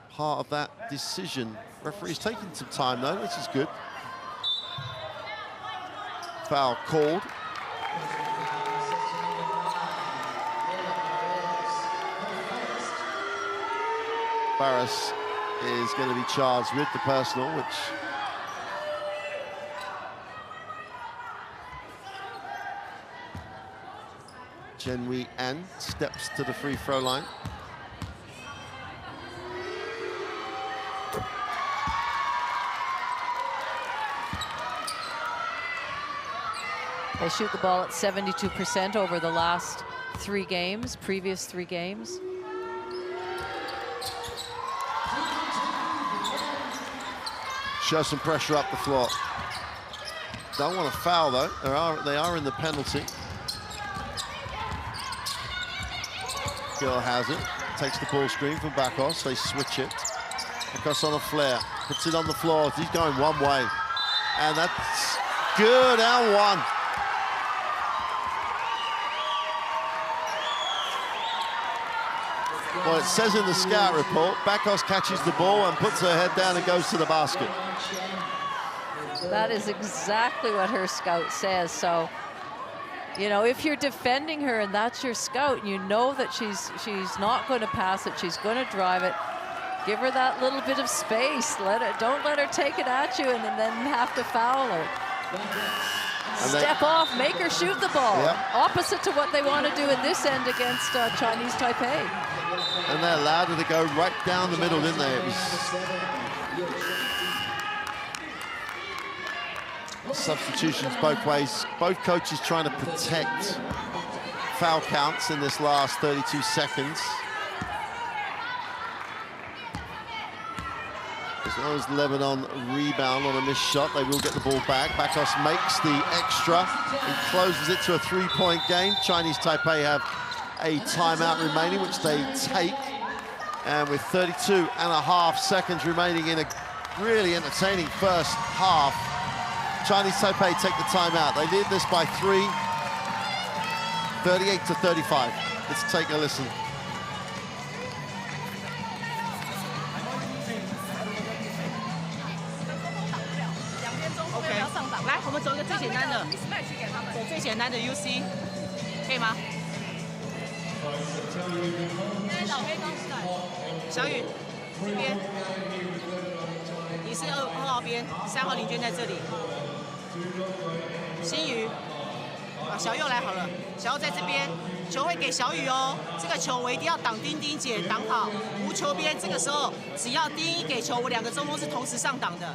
part of that decision. Referee's taking some time though, which is good. Foul called. Barras is going to be charged with the personal, which Chen An steps to the free throw line. They shoot the ball at 72% over the last 3 games, previous 3 games. Show some pressure up the floor. Don't want to foul though. They are in the penalty. Gill has it. Takes the ball screen from Bakos. They switch it. Bakos on a flare. Puts it on the floor. He's going one way. And that's good. And 1. Well, it says in the scout report, Bakos catches the ball and puts her head down and goes to the basket. That is exactly what her scout says. So, you know, if you're defending her and that's your scout, and you know that she's not going to pass it, she's going to drive it, give her that little bit of space. Don't let her take it at you and then have to foul her. Step off, make her shoot the ball. Yep. Opposite to what they want to do at this end against Chinese Taipei. And they allowed her to go right down the middle, didn't they? It was substitutions both ways. Both coaches trying to protect foul counts in this last 32 seconds. As long as Lebanon rebound on a missed shot, they will get the ball back. Bakos makes the extra. He closes it to a three-point game. Chinese Taipei have a timeout remaining, which they take. And with 32.5 seconds remaining in a really entertaining first half, Chinese Taipei take the timeout. They lead this by 3, 38-35. Let's take a listen. OK， 来，我们走一个最简单的，走最简单的 UC， 可以吗？小雨，这边，你是2号边，3号林娟在这里。新宇，啊，小右来好了，小右在这边，球会给小雨哦。这个球我一定要挡丁丁姐挡好，无球边，这个时候只要丁一给球，我2个中锋是同时上挡的。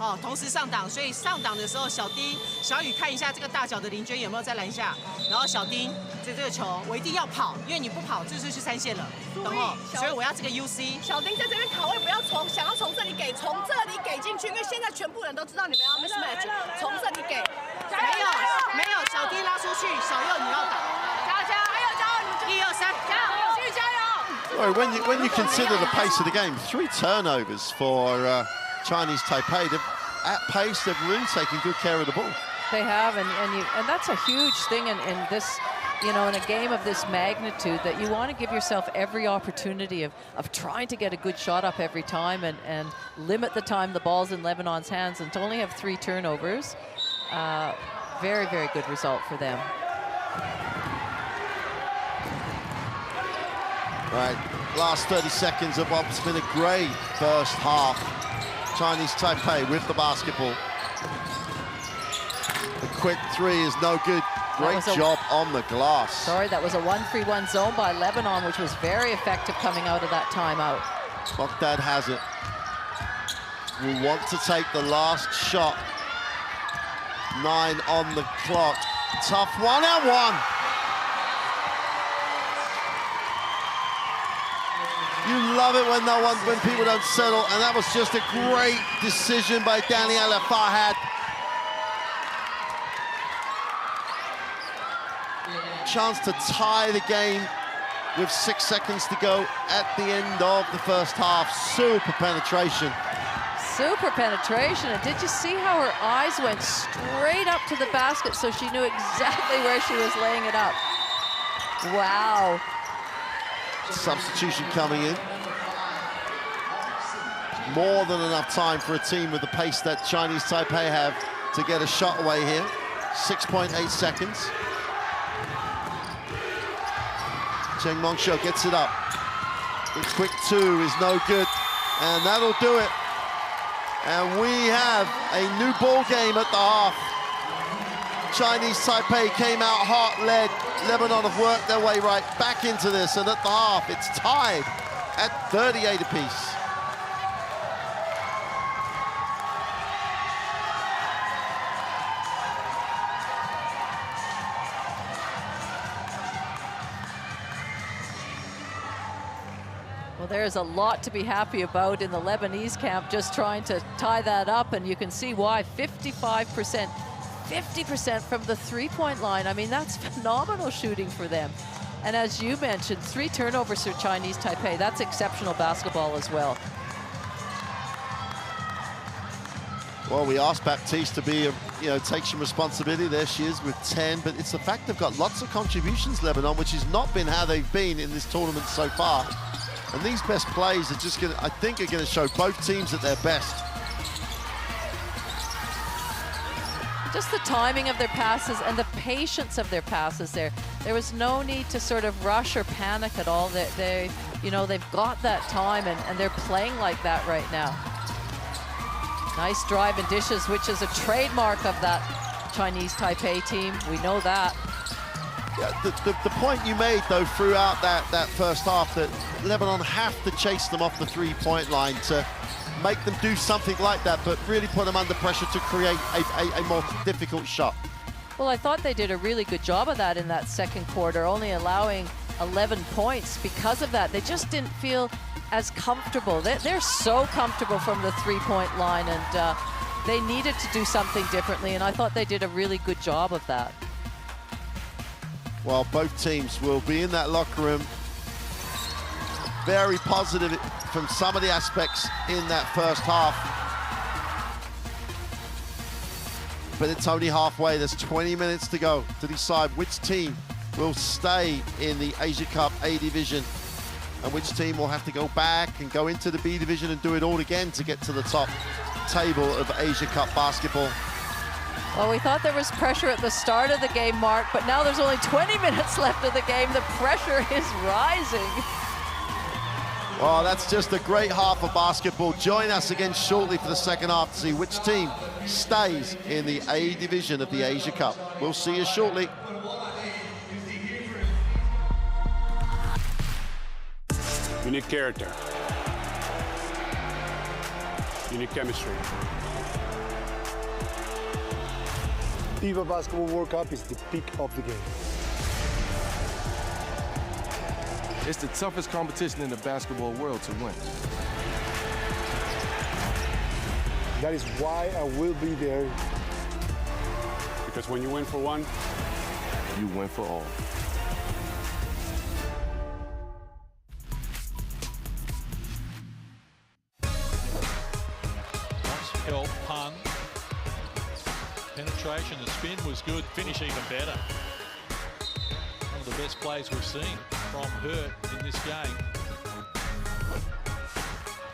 哦，同时上挡，所以上挡的时候，小丁、小雨看一下这个大脚的林娟有没有在篮下，然后小丁这个球我一定要跑，因为你不跑这就是3线了，懂吗？所以我要这个 UC。小丁在这边卡位，不要想要从这里给，从这里给进去，因为现在全部人都知道你们要 mismatch， 从这里给。没有，小丁拉出去，小右你要打。加油！1、2、3，加油！继续加油！ Well, when you consider the pace of the game, 3 turnovers for Chinese Taipei. At pace, they've really taken good care of the ball. They have, and that's a huge thing in this, you know, in a game of this magnitude, that you want to give yourself every opportunity of trying to get a good shot up every time and limit the time the ball's in Lebanon's hands, and to only have 3 turnovers. Very, very good result for them. Right, last 30 seconds of what's been a great first half. Chinese Taipei with the basketball. The quick 3 is no good. Great job on the glass. Sorry, that was a 1-3-1 zone by Lebanon, which was very effective coming out of that timeout. Baghdad has it. Will want to take the last shot. 9 on the clock. Tough 1-on-1. You love it when people don't settle, and that was just a great decision by Daniel Farhad. Chance to tie the game with 6 seconds to go at the end of the first half. Super penetration. Super penetration, and did you see how her eyes went straight up to the basket, so she knew exactly where she was laying it up? Wow. Substitution coming in. More than enough time for a team with the pace that Chinese Taipei have to get a shot away here. 6.8 seconds. Cheng Mongshou gets it up. The quick 2 is no good, and that'll do it. And we have a new ball game at the half. Chinese Taipei came out hot, led. Lebanon have worked their way right back into this, and at the half, it's tied at 38 apiece. Well, there's a lot to be happy about in the Lebanese camp, just trying to tie that up, and you can see why. 55%. 50% from the three-point line. I mean, that's phenomenal shooting for them. And as you mentioned, 3 turnovers for Chinese Taipei. That's exceptional basketball as well. Well, we asked Baptiste to be, take some responsibility. There she is with 10, but it's the fact they've got lots of contributions, Lebanon, which has not been how they've been in this tournament so far. And these best plays are just I think are going to show both teams at their best. Just the timing of their passes and the patience of their passes there. There was no need to sort of rush or panic at all. They've got that time, and they're playing like that right now. Nice drive and dishes, which is a trademark of that Chinese Taipei team. We know that. Yeah, the point you made, though, throughout that first half, that Lebanon have to chase them off the three-point line to make them do something like that, but really put them under pressure to create a more difficult shot. Well, I thought they did a really good job of that in that second quarter, only allowing 11 points. Because of that, they just didn't feel as comfortable. They're so comfortable from the three-point line, and they needed to do something differently, and I thought they did a really good job of that. Well, both teams will be in that locker room very positive from some of the aspects in that first half. But it's only halfway. There's 20 minutes to go to decide which team will stay in the Asia Cup A division and which team will have to go back and go into the B division and do it all again to get to the top table of Asia Cup basketball. Well, we thought there was pressure at the start of the game, Mark, but now there's only 20 minutes left of the game. The pressure is rising. Well, that's just a great half of basketball. Join us again shortly for the second half to see which team stays in the A division of the Asia Cup. We'll see you shortly. Unique character. Unique chemistry. FIBA Basketball World Cup is the peak of the game. It's the toughest competition in the basketball world to win. That is why I will be there. Because when you win for one, You win for all. Help, hung. Penetration, the spin was good, finish even better. One of the best plays we've seen from her in this game.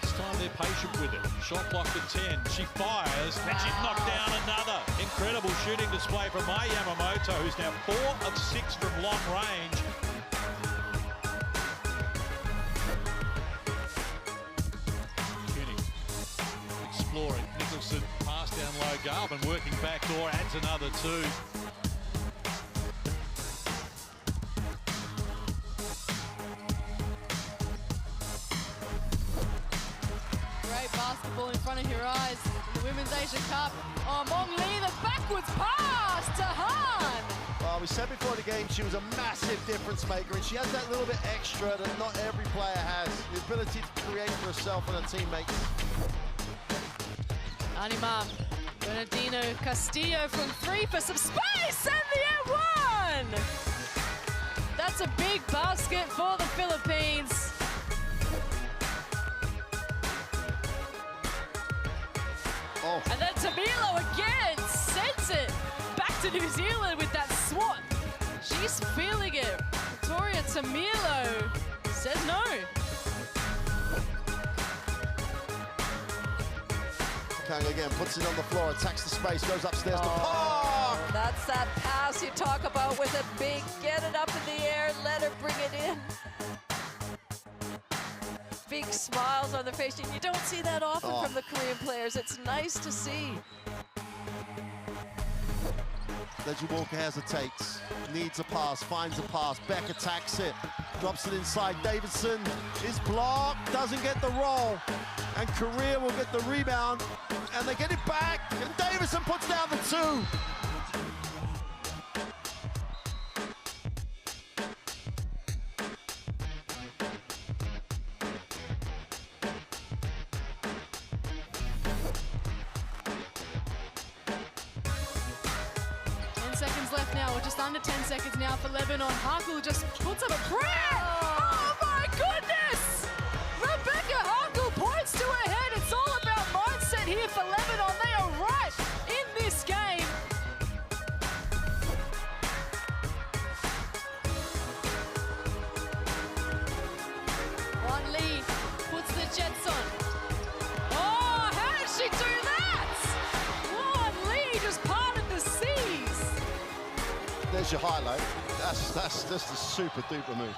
This time they're patient with it. Shot clock at 10, she fires, and she's knocked down another. Incredible shooting display from Mai Yamamoto, who's now 4 of 6 from long range. Exploring, Nicholson pass down low, Garvin working back door, adds another 2. Great basketball in front of your eyes in the Women's Asia Cup. Oh, Mong Lee, the backwards pass to Han. Well, we said before the game she was a massive difference maker, and she has that little bit extra that not every player has, the ability to create for herself and her teammates. Anima, Bernardino Castillo from 3 for some space, and the air one! That's a big basket for the Philippines. Oh. And then Tamilo again sends it back to New Zealand with that swat. She's feeling it. Victoria Tamilo says no. Kang again puts it on the floor, attacks the space, goes upstairs to Park. That's that pass you talk about with a big, get it up in the air, let her bring it in. Big smiles on their face. You don't see that often from the Korean players. It's nice to see. Legend Walker hesitates, needs a pass, finds a pass, Beck attacks it, drops it inside, Davidson is blocked, doesn't get the roll, and Korea will get the rebound, and they get it back, and Davidson puts down the 2. Seconds left now, or just under 10 seconds now for Lebanon. Harkle just puts up a prayer. Oh my goodness! Rebecca Harkle points to her head. It's all about mindset here for Lebanon. They are right in this game. Wan Lee puts the Jets on. Oh, how did she do that? Wan Lee just parted the seas. There's your highlight. That's just a super duper move.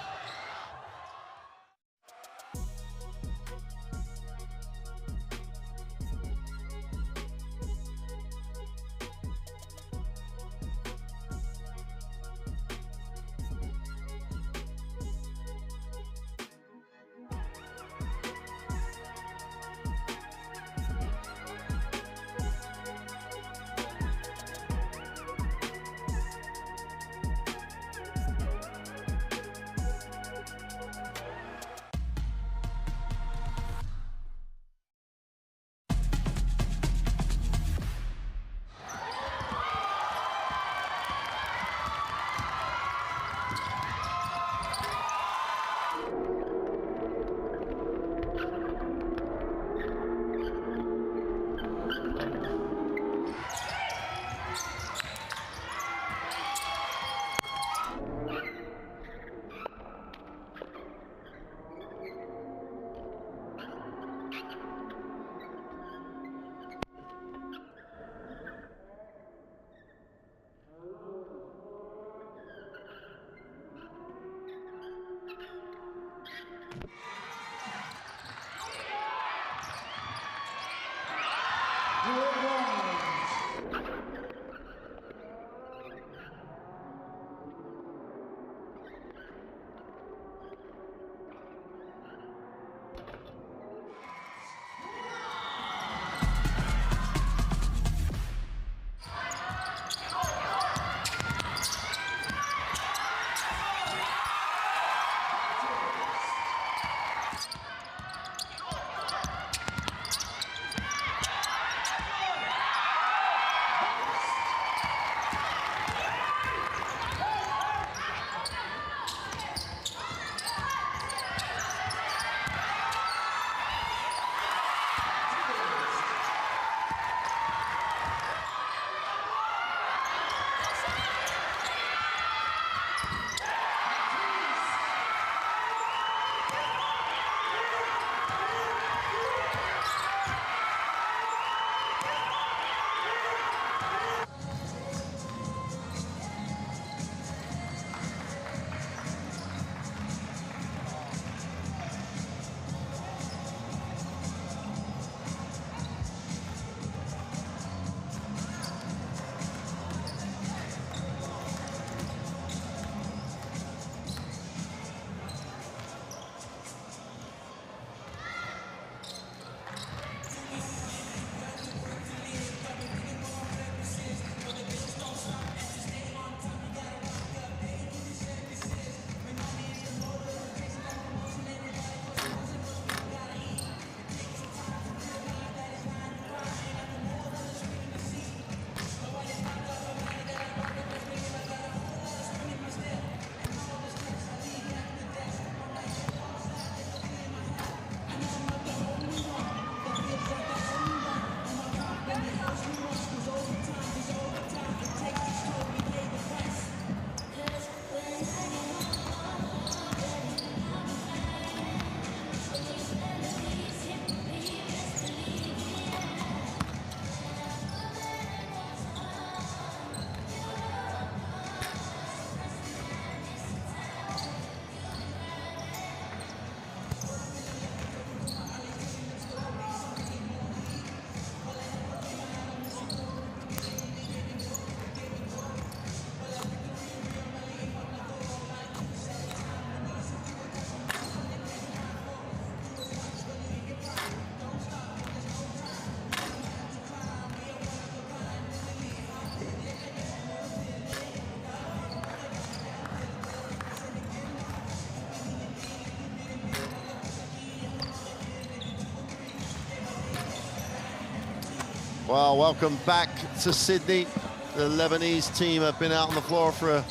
Well, welcome back to Sydney. The Lebanese team have been out on the floor for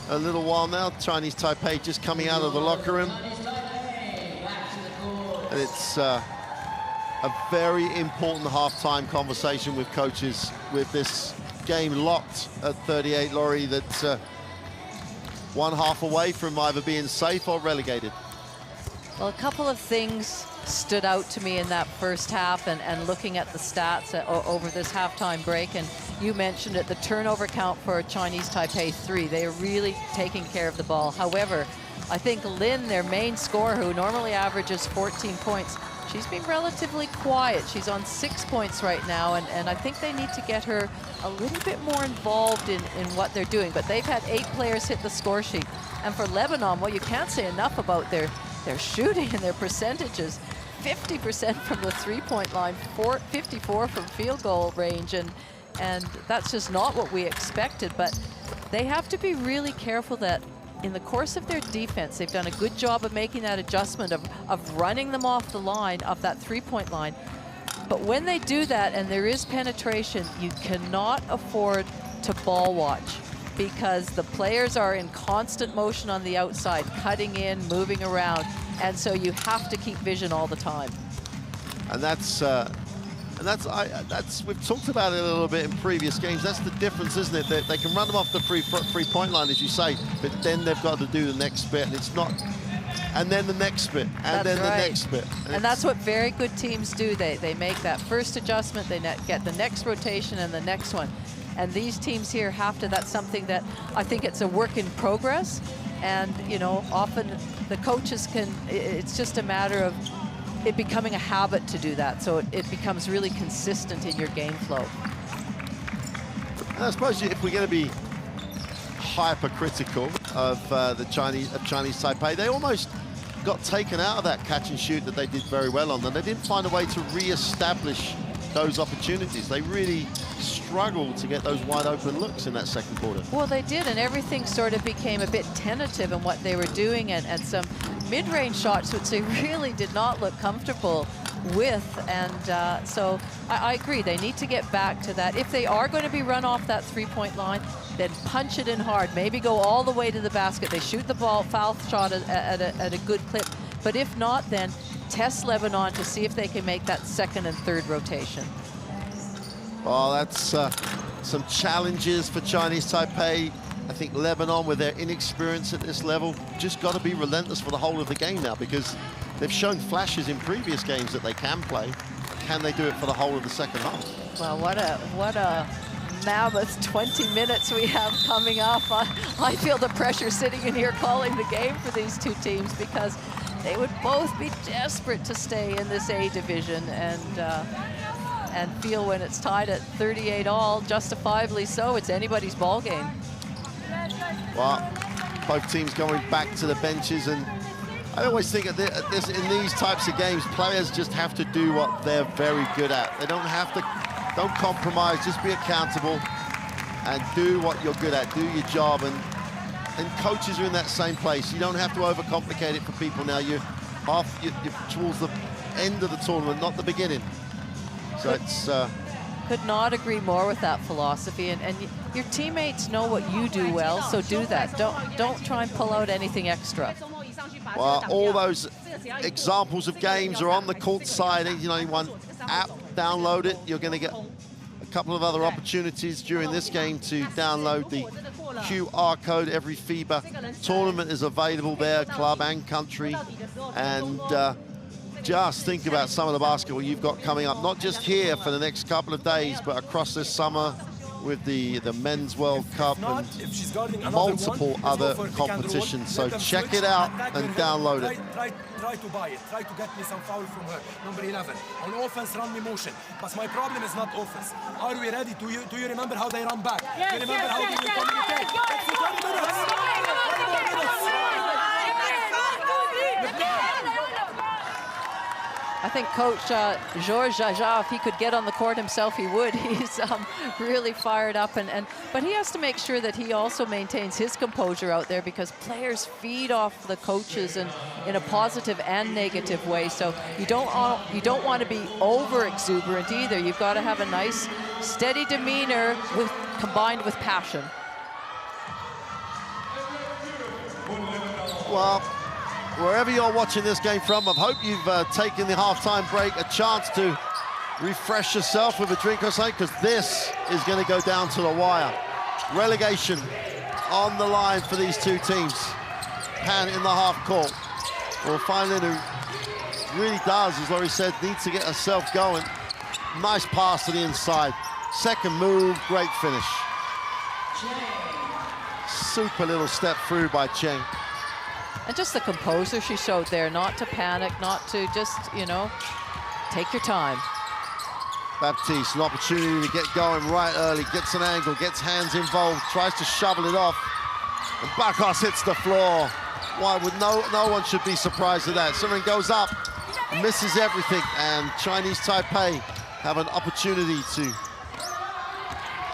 a little while now. Chinese Taipei just coming out of the locker room. And it's a very important halftime conversation with coaches with this game locked at 38, Laurie, that's one half away from either being safe or relegated. Well, a couple of things stood out to me in that first half, and looking at the stats over this halftime break, and you mentioned it, the turnover count for Chinese Taipei 3. They are really taking care of the ball. However, I think Lin, their main scorer, who normally averages 14 points, she's been relatively quiet. She's on 6 points right now, and I think they need to get her a little bit more involved in what they're doing. But they've had 8 players hit the score sheet. And for Lebanon, well, you can't say enough about their shooting and their percentages. 50% from the three-point line, 54 from field goal range, and that's just not what we expected. But they have to be really careful that in the course of their defense, they've done a good job of making that adjustment of running them off the line, of that three-point line. But when they do that and there is penetration, you cannot afford to ball watch, because the players are in constant motion on the outside, cutting in, moving around, and so you have to keep vision all the time. And that's we've talked about it a little bit in previous games. That's the difference, isn't it? They can run them off the three-point line, as you say, but then they've got to do the next bit, and it's not. And then the next bit, and then the next bit. And that's what very good teams do. They make that first adjustment, they get the next rotation and the next one. And these teams here have to, that's something that I think it's a work in progress. And, you know, often the coaches can, it's just a matter of it becoming a habit to do that. So it becomes really consistent in your game flow. And I suppose if we're going to be hypercritical of the Chinese Taipei, they almost got taken out of that catch and shoot that they did very well on, and they didn't find a way to re-establish those opportunities. They really struggled to get those wide open looks in that second quarter. Well, they did, and everything sort of became a bit tentative in what they were doing, and some mid-range shots which they really did not look comfortable with. And so I agree, they need to get back to that. If they are going to be run off that three-point line, then punch it in hard, maybe go all the way to the basket. They shoot the ball, foul shot at a good clip. But if not, then test Lebanon to see if they can make that second and third rotation. Well, that's some challenges for Chinese Taipei. I think Lebanon, with their inexperience at this level, just got to be relentless for the whole of the game now, because they've shown flashes in previous games that they can play. Can they do it for the whole of the second half? Well, what a mammoth 20 minutes we have coming up. I feel the pressure sitting in here calling the game for these two teams, because they would both be desperate to stay in this A division, and feel when it's tied at 38 all, justifiably so. It's anybody's ball game. Well, both teams going back to the benches, and I always think in these types of games, players just have to do what they're very good at. They don't compromise, just be accountable and do what you're good at, do your job. And coaches are in that same place. You don't have to overcomplicate it for people now. You're towards the end of the tournament, not the beginning. So it's... Could not agree more with that philosophy, and your teammates know what you do well, so do that. Don't try and pull out anything extra. Well, all those examples of games are on the court side. You know, one app, download it. You're going to get a couple of other opportunities during this game to download the QR code. Every FIBA tournament is available there, club and country. And just think about some of the basketball you've got coming up, not just here for the next couple of days, but across this summer with the Men's World Cup and multiple other competitions. So check it out and download it. Try to buy it. Try to get me some foul from her. Number 11. On offense, run me motion. But my problem is not offense. Are we ready? Do you remember how they run back? Yes, do you remember how they communicate? It's 20 minutes. I think Coach Georges Jaja, if he could get on the court himself, he would. He's really fired up, but he has to make sure that he also maintains his composure out there, because players feed off the coaches in a positive and negative way. So you don't want to be over exuberant either. You've got to have a nice, steady demeanor combined with passion. Well, wherever you're watching this game from, I hope you've taken the halftime break a chance to refresh yourself with a drink or something, because this is going to go down to the wire. Relegation on the line for these two teams. Pan in the half court. Well, finally, who really does, as Laurie said, needs to get herself going. Nice pass to the inside. Second move, great finish. Super little step through by Cheng. And just the composure she showed there, not to panic, not to just, you know, take your time. Baptiste, an opportunity to get going right early, gets an angle, gets hands involved, tries to shovel it off, and Bakos hits the floor. Why would no one should be surprised at that. Someone goes up, misses everything, and Chinese Taipei have an opportunity to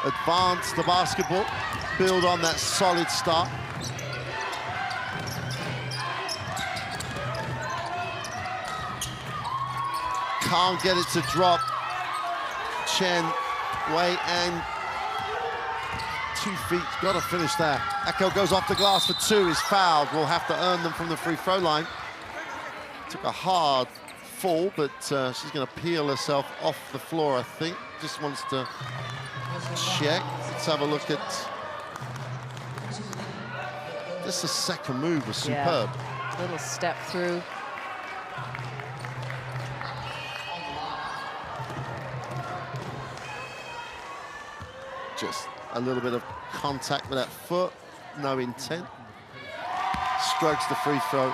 advance the basketball, build on that solid start. Can't get it to drop. Chen, Wei, and 2 feet, got to finish that. Echo goes off the glass for 2, is fouled. Will have to earn them from the free throw line. Took a hard fall, but she's going to peel herself off the floor, I think. Just wants to check. Let's have a look at... Just the second move was superb. Yeah, little step through. Just a little bit of contact with that foot, no intent. strokes the free throw.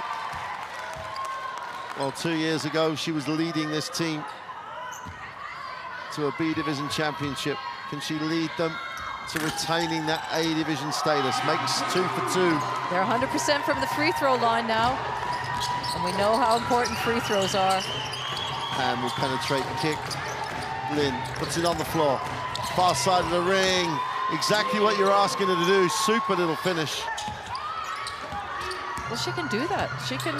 Well, 2 years ago, she was leading this team to a B Division championship. Can she lead them to retaining that A Division status? Makes 2 for 2. They're 100% from the free throw line now. And we know how important free throws are. And will penetrate the kick. Lin puts it on the floor. Far side of the ring. Exactly what you're asking her to do. Super little finish. Well, she can do that. She can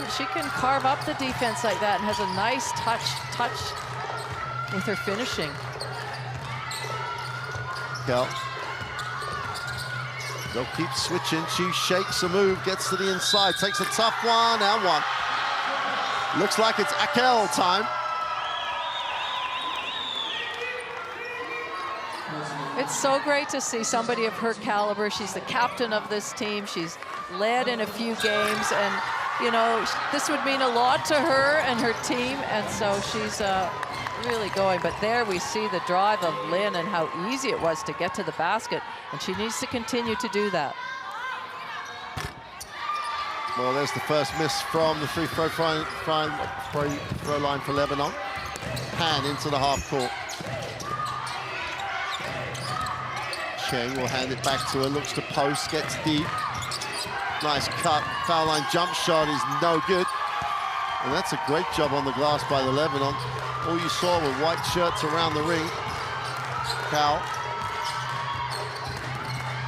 carve up the defense like that and has a nice touch with her finishing. Kel. They'll keep switching. She shakes a move, gets to the inside, takes a tough one, and one. Looks like it's Akel time. It's so great to see somebody of her caliber. She's the captain of this team. She's led in a few games, and you know, this would mean a lot to her and her team, and so she's really going. But there we see the drive of Lin and how easy it was to get to the basket, and she needs to continue to do that. Well, there's the first miss from the free throw line for Lebanon. Pan into the half court. Cheng will hand it back to her, looks to post, gets deep. Nice cut, foul line jump shot is no good. And that's a great job on the glass by the Lebanon. All you saw were white shirts around the ring. Cal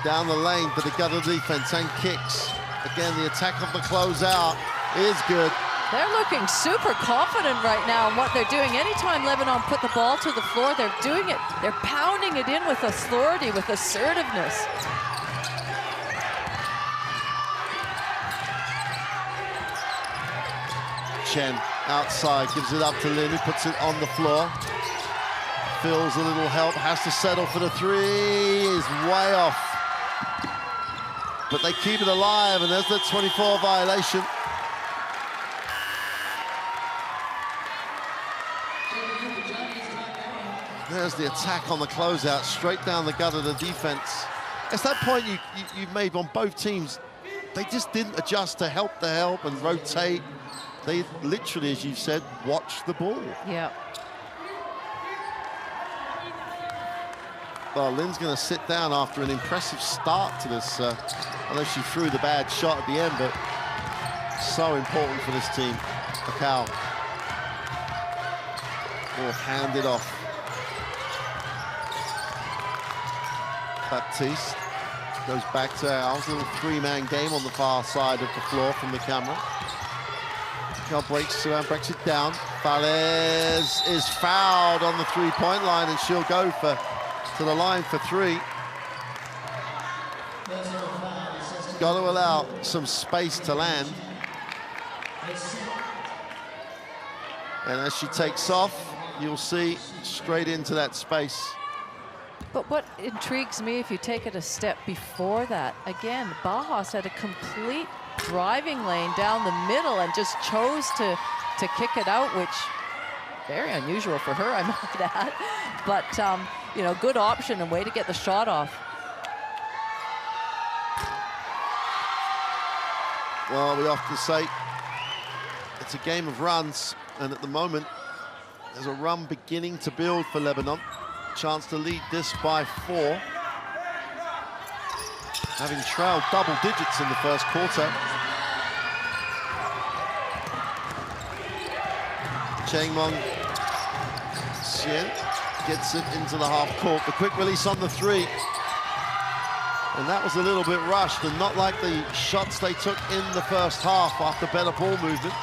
down the lane for the gutter defense and kicks. Again, the attack of the closeout is good. They're looking super confident right now in what they're doing. Anytime Lebanon put the ball to the floor, they're doing it. They're pounding it in with authority, with assertiveness. Chen outside, gives it up to Lin, who puts it on the floor. Feels a little help, has to settle for the three, is way off. But they keep it alive, and there's the 24 violation. There's the attack on the closeout, straight down the gut of the defense. It's that point you've made on both teams. They just didn't adjust to help the help and rotate. They literally, as you've said, watch the ball. Yeah. Well, Lin's going to sit down after an impressive start to this. I know she threw the bad shot at the end, but so important for this team. Akal will hand it off. Baptiste goes back to Al's little three-man game on the far side of the floor from the camera. Cal breaks around, breaks it down. Falez is fouled on the three-point line, and she'll go to the line for three. Got to allow some space to land. And as she takes off, you'll see straight into that space. But what intrigues me, if you take it a step before that, again, Bajas had a complete driving lane down the middle and just chose to kick it out, which very unusual for her, I might add. But, you know, good option and way to get the shot off. Well, we often say it's a game of runs, and at the moment, there's a run beginning to build for Lebanon. Chance to lead this by 4. Having trailed double digits in the first quarter. Chengmong Xian gets it into the half court. The quick release on the three. And that was a little bit rushed and not like the shots they took in the first half after better ball movement.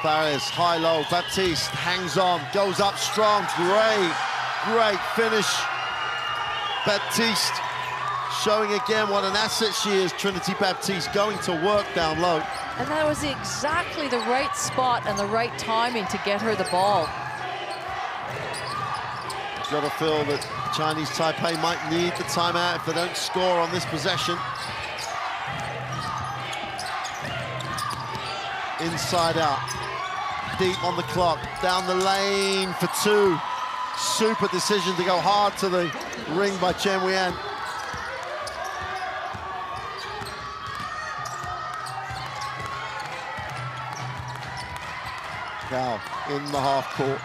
Fares, high-low, Baptiste hangs on, goes up strong, great finish. Baptiste showing again what an asset she is, Trinity Baptiste, going to work down low. And that was exactly the right spot and the right timing to get her the ball. Got to feel that Chinese Taipei might need the timeout if they don't score on this possession. Inside out. Deep on the clock, down the lane for 2. Super decision to go hard to the ring by Chen Wian. Cal in the half court.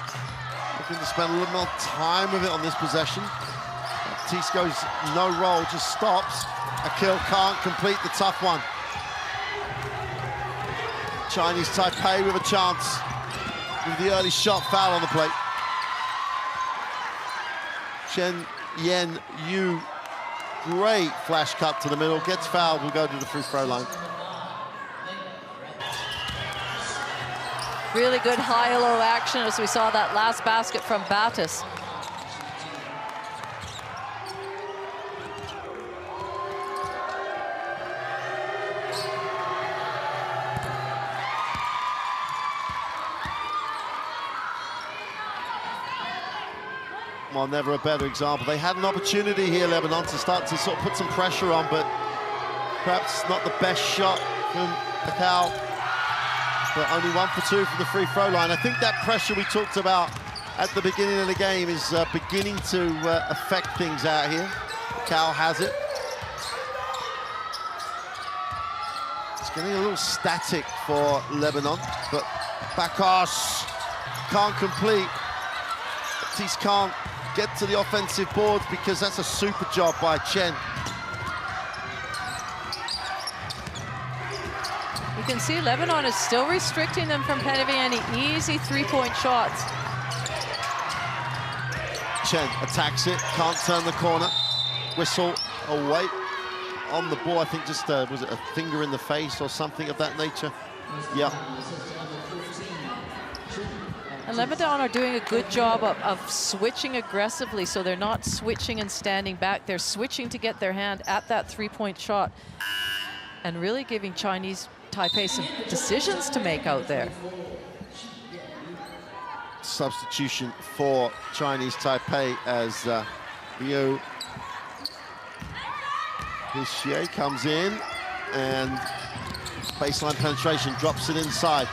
Looking to spend a little more time with it on this possession. Baptiste goes no roll, just stops. Akil can't complete the tough one. Chinese Taipei with a chance with the early shot, foul on the plate. Chen Yen Yu, great flash cut to the middle, gets fouled, will go to the free throw line. Really good high-low action as we saw that last basket from Battis. Well, never a better example. They had an opportunity here, Lebanon, to start to sort of put some pressure on, but perhaps not the best shot from Akal. But only 1 for 2 from the free throw line. I think that pressure we talked about at the beginning of the game is beginning to affect things out here. Akal has it. It's getting a little static for Lebanon, but Bakos can't complete. Baptiste can't get to the offensive boards because that's a super job by Chen. You can see Lebanon is still restricting them from having any easy three-point shots. Chen attacks it, can't turn the corner. Whistle away on the ball. I think just, was it a finger in the face or something of that nature? Yeah. And Lebanon are doing a good job of switching aggressively, so they're not switching and standing back. They're switching to get their hand at that three-point shot and really giving Chinese Taipei some decisions to make out there. Substitution for Chinese Taipei as Liu Hsieh comes in and baseline penetration, drops it inside.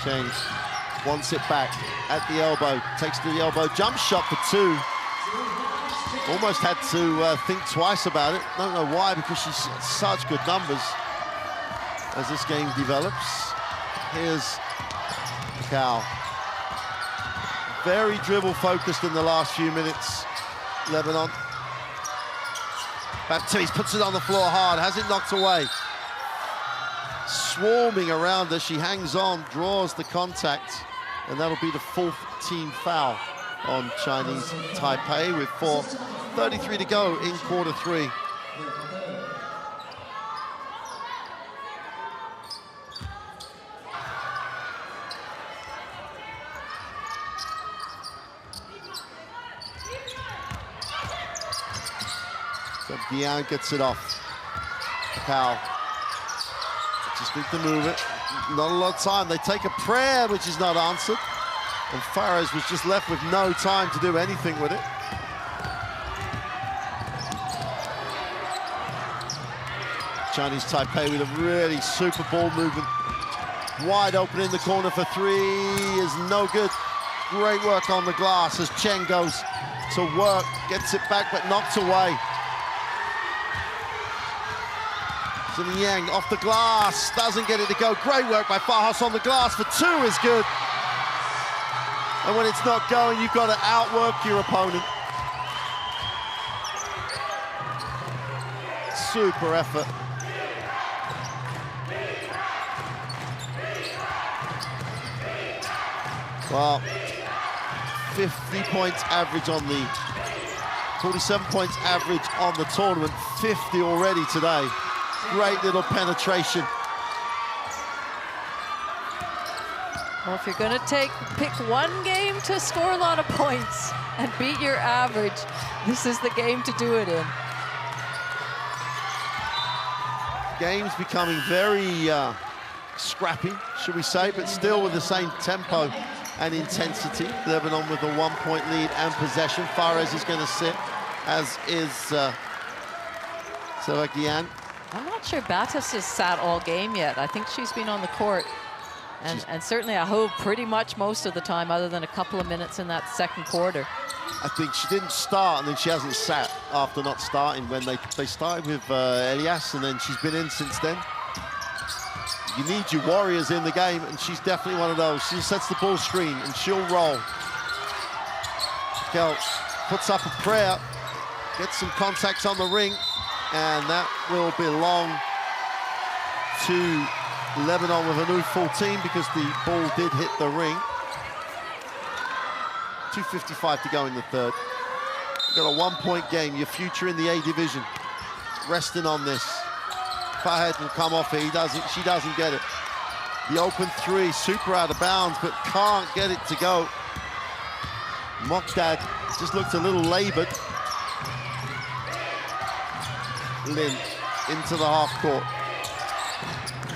Cheng wants it back at the elbow, takes to the elbow, jump shot for 2. Almost had to think twice about it. Don't know why, because she's such good numbers as this game develops. Here's Cal. Very dribble focused in the last few minutes, Lebanon. Baptiste puts it on the floor hard, has it knocked away. Swarming around her, she hangs on, draws the contact, and that'll be the 4th team foul on Chinese Taipei with 4:33 to go in quarter 3. So Dian gets it off. Powell. Just need to move it. Not a lot of time. They take a prayer, which is not answered. And Fares was just left with no time to do anything with it. Chinese Taipei with a really super ball movement. Wide open in the corner for 3 is no good. Great work on the glass as Chen goes to work, gets it back but knocked away. Zheng Yang off the glass, doesn't get it to go. Great work by Fares on the glass for 2 is good. And when it's not going, you've got to outwork your opponent. Super effort. Well, 50 points average on the, 47 points average on the tournament, 50 already today. Great little penetration. Well, if you're going to pick one game to score a lot of points and beat your average, this is the game to do it in. Game's becoming very scrappy, should we say, but still with the same tempo and intensity. Lebanon with a 1-point lead and possession. Fares is going to sit, as is Seragian. I'm not sure Battis has sat all game yet. I think she's been on the court. And certainly I hope pretty much most of the time, other than a couple of minutes in that second quarter. I think she didn't start, and then she hasn't sat after not starting when they started with Elias, and then she's been in since then. You need your warriors in the game, and she's definitely one of those. She sets the ball screen, and she'll roll. Kel puts up a prayer, gets some contacts on the ring, and that will belong to Lebanon with a new 14 because the ball did hit the ring. 2:55 to go in the third. You've got a 1-point game, your future in the A division. Resting on this. Fahed will come off it, she doesn't get it. The open three, super out of bounds, but can't get it to go. Mokdad just looked a little labored. Lin into the half court.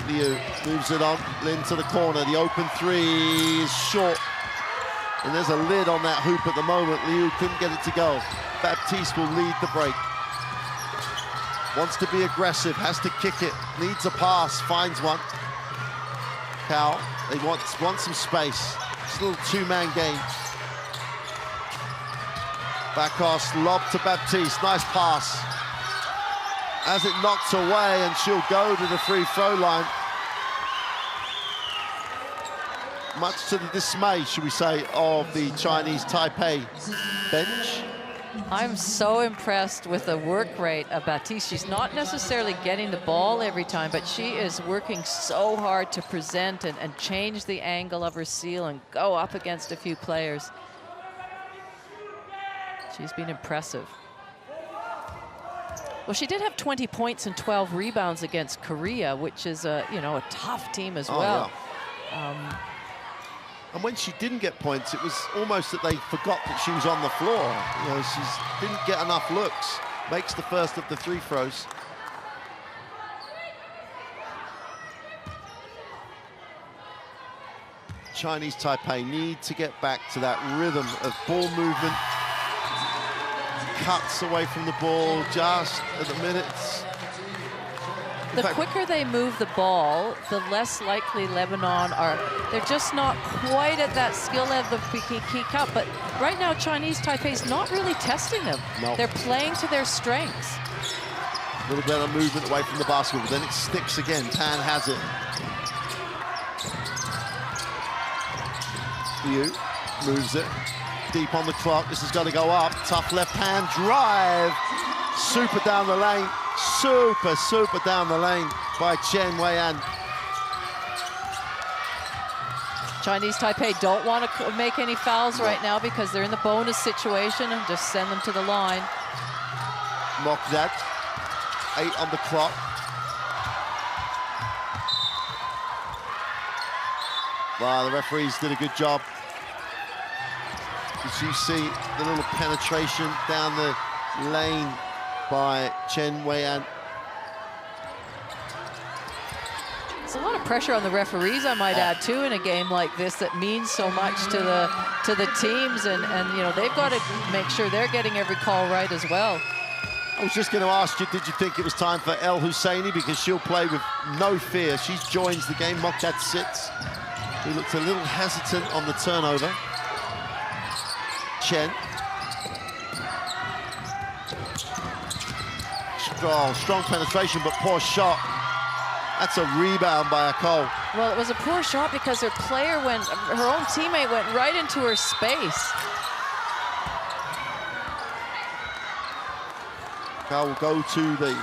Liu moves it on, Lin to the corner. The open three is short. And there's a lid on that hoop at the moment. Liu couldn't get it to go. Baptiste will lead the break. Wants to be aggressive, has to kick it, needs a pass, finds one. Cal, they want some space. It's a little two-man game. Backhouse lob to Baptiste, nice pass. As it knocks away, and she'll go to the free throw line. Much to the dismay, should we say, of the Chinese Taipei bench. I'm so impressed with the work rate of Baptiste. She's not necessarily getting the ball every time, but she is working so hard to present and change the angle of her seal and go up against a few players. She's been impressive. Well, she did have 20 points and 12 rebounds against Korea, which is a tough team as well. Yeah. And when she didn't get points, it was almost that they forgot that she was on the floor. She didn't get enough looks. Makes the first of the three throws. Chinese Taipei need to get back to that rhythm of ball movement. Cuts away from the ball just at the minutes. The quicker they move the ball, the less likely Lebanon are. They're just not quite at that skill level to keep up. But right now, Chinese Taipei's not really testing them. No. They're playing to their strengths. A little bit of movement away from the basketball, but then it sticks again. Tan has it. Liu moves it. Deep on the clock. This has got to go up. Tough left-hand drive. Super down the lane. Super down the lane by Chen Weian. Chinese Taipei don't want to make any fouls right now because they're in the bonus situation and just send them to the line. Mokdad, 8 on the clock. Wow, the referees did a good job. As you see the little penetration down the lane by Chen Weian. It's a lot of pressure on the referees, I might add, too, in a game like this that means so much to the teams, and they've got to make sure they're getting every call right as well. I was just going to ask you, did you think it was time for El Husseini, because she'll play with no fear. She joins the game. Mokdad sits. He looks a little hesitant on the turnover. Chen. Strong penetration, but poor shot. That's a rebound by Akol. Well, it was a poor shot because her own teammate went right into her space. Akol will go to the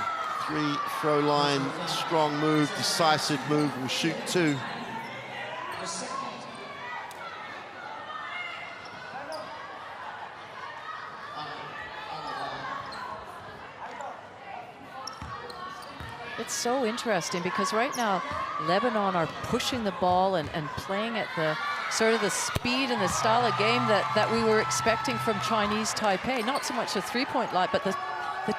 free throw line. Strong move, decisive move, will shoot 2. It's so interesting because right now Lebanon are pushing the ball and playing at the sort of the speed and the style of game that we were expecting from Chinese Taipei. Not so much the three-point line, but the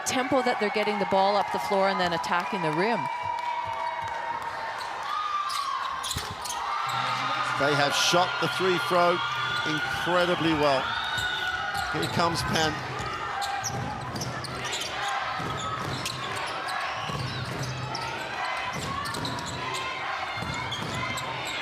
tempo that they're getting the ball up the floor and then attacking the rim. They have shot the free throw incredibly well. Here comes Pan.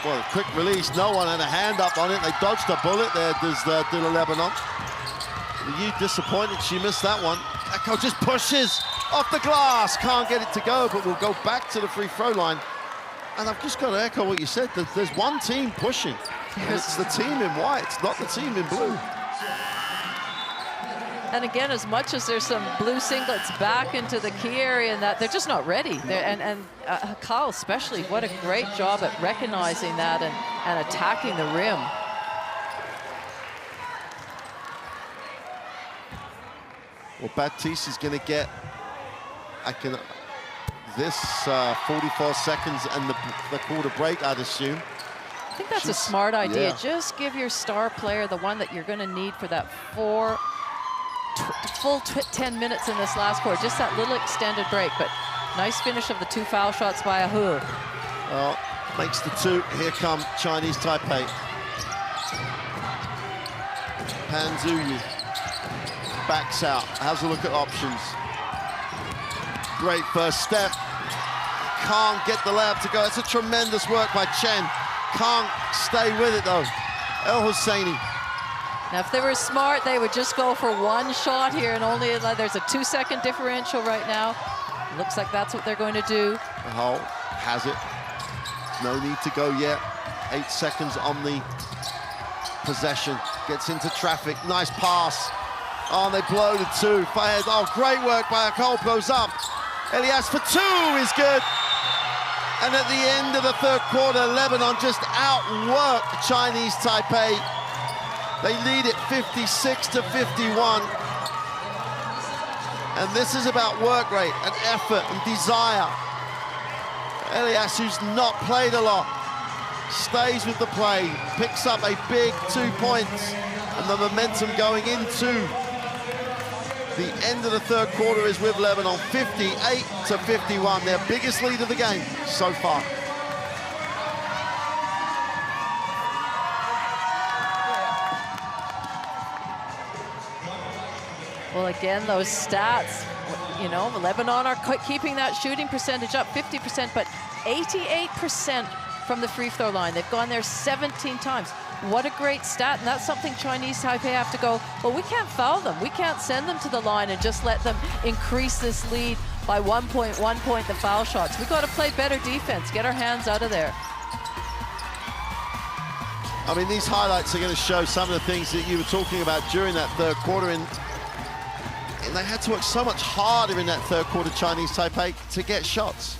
Well, a quick release, no one had a hand up on it. They dodged a bullet there, does the Lebanon. Are you disappointed she missed that one? Akol just pushes off the glass, can't get it to go, but we'll go back to the free throw line. And I've just got to echo what you said. There's one team pushing. And it's the team in white. It's not the team in blue. And again, as much as there's some blue singlets back into the key area, and that they're just not ready. And Kyle especially, what a great job at recognizing that and attacking the rim. Well, Baptiste is going to get, this 44 seconds and the quarter break, I'd assume. I think that's a smart idea. Yeah. Just give your star player the one that you're going to need for that full 10 minutes in this last quarter. Just that little extended break, but nice finish of the 2 foul shots by Ahu. Well, makes the 2. Here come Chinese Taipei. Pan Zhuyu backs out, has a look at options. Great first step. Can't get the layup to go. That's a tremendous work by Chen. Can't stay with it though. El Hosseini. Now, if they were smart, they would just go for one shot here, and only there's a 2-second differential right now. Looks like that's what they're going to do. Hole has it. No need to go yet. 8 seconds on the possession. Gets into traffic. Nice pass. Oh, they blow the 2. Fayed. Oh, great work by Akol. Goes up. Elias for 2 is good. And at the end of the 3rd quarter, Lebanon just outworked Chinese Taipei. They lead it 56-51. And this is about work rate and effort and desire. Elias, who's not played a lot, stays with the play, picks up a big 2 points, and the momentum going into the end of the 3rd quarter is with Lebanon, 58-51, their biggest lead of the game so far. Well, again, those stats, you know, Lebanon are keeping that shooting percentage up 50%, but 88% from the free throw line. They've gone there 17 times. What a great stat, and that's something Chinese Taipei have to go, well, we can't foul them. We can't send them to the line and just let them increase this lead by 1 point, the foul shots. We've got to play better defense, get our hands out of there. I mean, these highlights are going to show some of the things that you were talking about during that 3rd quarter, and they had to work so much harder in that 3rd quarter, Chinese Taipei, to get shots.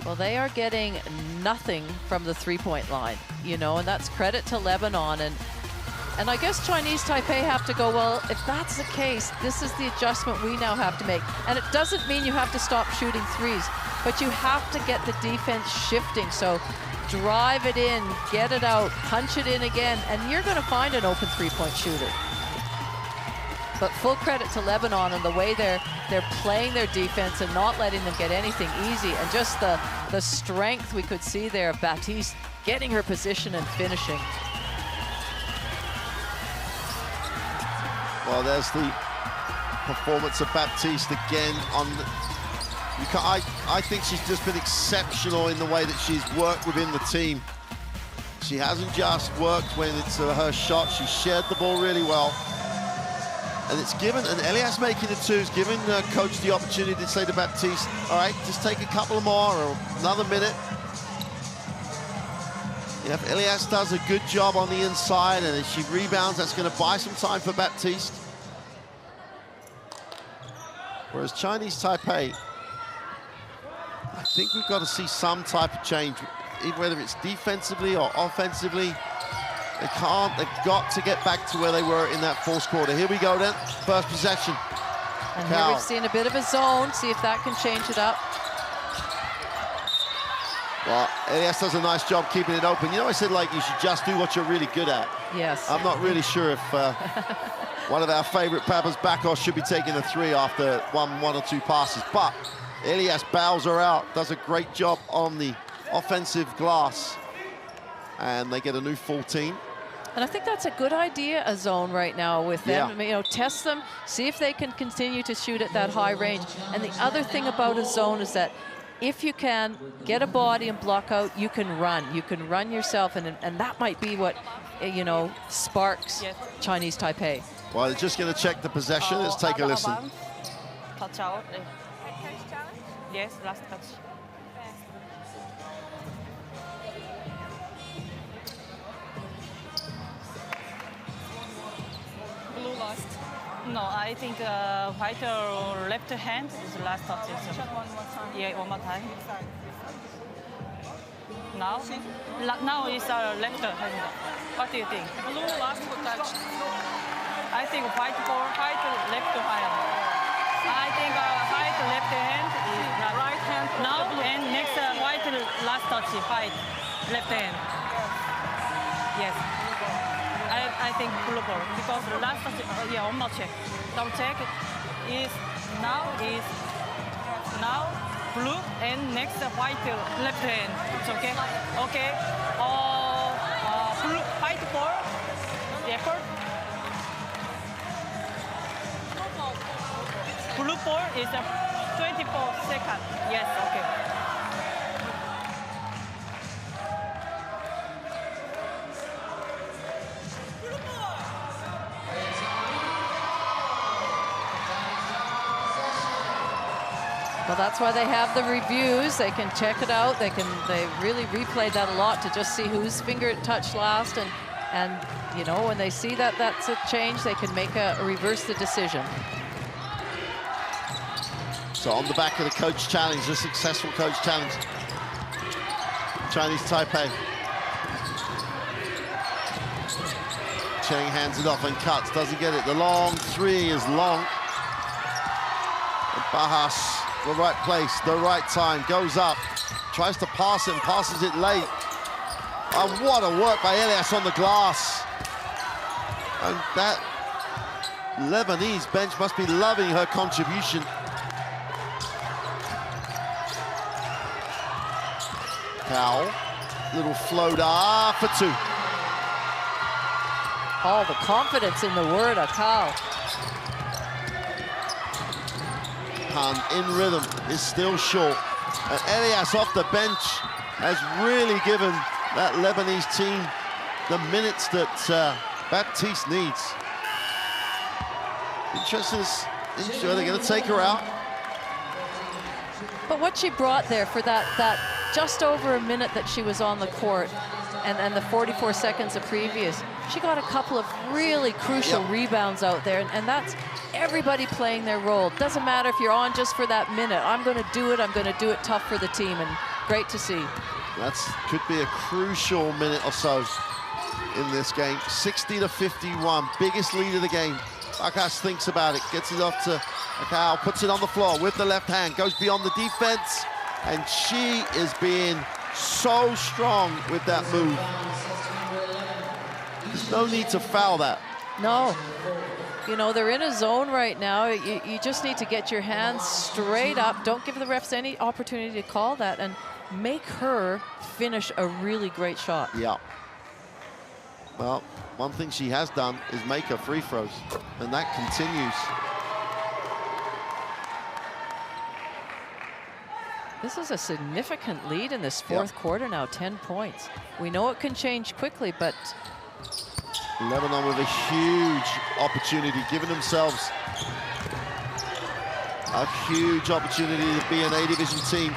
Well, they are getting nothing from the 3-point line, you know, and that's credit to Lebanon. And I guess Chinese Taipei have to go, well, if that's the case, this is the adjustment we now have to make. And it doesn't mean you have to stop shooting threes, but you have to get the defense shifting. So drive it in, get it out, punch it in again, and you're going to find an open 3-point shooter. But full credit to Lebanon and the way they're playing their defense and not letting them get anything easy, and just the strength we could see there of Baptiste getting her position and finishing. Well, there's the performance of Baptiste again. I think she's just been exceptional in the way that she's worked within the team. She hasn't just worked when it's her shot. She shared the ball really well. And it's given, and Elias making the 2's given coach the opportunity to say to Baptiste, all right, just take a couple more or another minute. Yeah, if Elias does a good job on the inside and if she rebounds, that's going to buy some time for Baptiste. Whereas Chinese Taipei, I think we've got to see some type of change, whether it's defensively or offensively. They've got to get back to where they were in that 4th quarter. Here we go then, first possession. And here we've seen a bit of a zone, see if that can change it up. Well, Elias does a nice job keeping it open. You know, I said, like, you should just do what you're really good at. Yes. I'm not really sure if one of our favorite Papas, Bakos, should be taking a 3 after one or 2 passes, but Elias bows her out, does a great job on the offensive glass, and they get a new 14. And I think that's a good idea, a zone right now with them. Yeah. You know, test them, see if they can continue to shoot at that high range. And the other thing about a zone is that if you can get a body and block out, you can run. You can run yourself, and that might be what, you know, sparks Chinese Taipei. Well, they're just going to check the possession. Let's take a listen. Yes, last touch. I think fighter left hand is the last touch. Yeah, one more time. Now? Now is left hand. What do you think? Blue last touch. I think fight left hand. I think fight left hand is right hand. Now and next white last touch fight left hand. Yes. I think blue ball because the last touch. Yeah, one more check. Double check is now blue and next white left hand. It's okay. Okay. Blue white ball. Record. Blue ball is 24 seconds. Yes, okay. Well, that's why they have the reviews. They can check it out. They really replayed that a lot to just see whose finger it touched last. And you know, when they see that that's a change, they can make reverse the decision. So on the back of the coach challenge, the successful coach challenge, Chinese Taipei. Cheng hands it off and cuts, doesn't get it. The long three is long. And Bahas, the right place, the right time, goes up, tries to pass it and passes it late. And what a work by Elias on the glass. And that Lebanese bench must be loving her contribution. Cow, little floater for two. All the confidence in the word of Cow. Han in rhythm is still short. And Elias off the bench has really given that Lebanese team the minutes that Baptiste needs. Interesting, are they going to take her out? But what she brought there for that just over a minute that she was on the court and the 44 seconds of previous, she got a couple of really crucial rebounds out there, and that's everybody playing their role. Doesn't matter if you're on just for that minute. I'm going to do it tough for the team, and great to see. That could be a crucial minute or so in this game. 60-51, biggest lead of the game. Bakas thinks about it, gets it off to Akau, puts it on the floor with the left hand, goes beyond the defense, and she is being so strong with that move. There's no need to foul that. No. You know, they're in a zone right now. You just need to get your hands straight up. Don't give the refs any opportunity to call that, and make her finish a really great shot. Yeah. Well, one thing she has done is make her free throws, and that continues. This is a significant lead in this fourth quarter now, 10 points. We know it can change quickly, but Lebanon with a huge opportunity, giving themselves a huge opportunity to be an A-Division team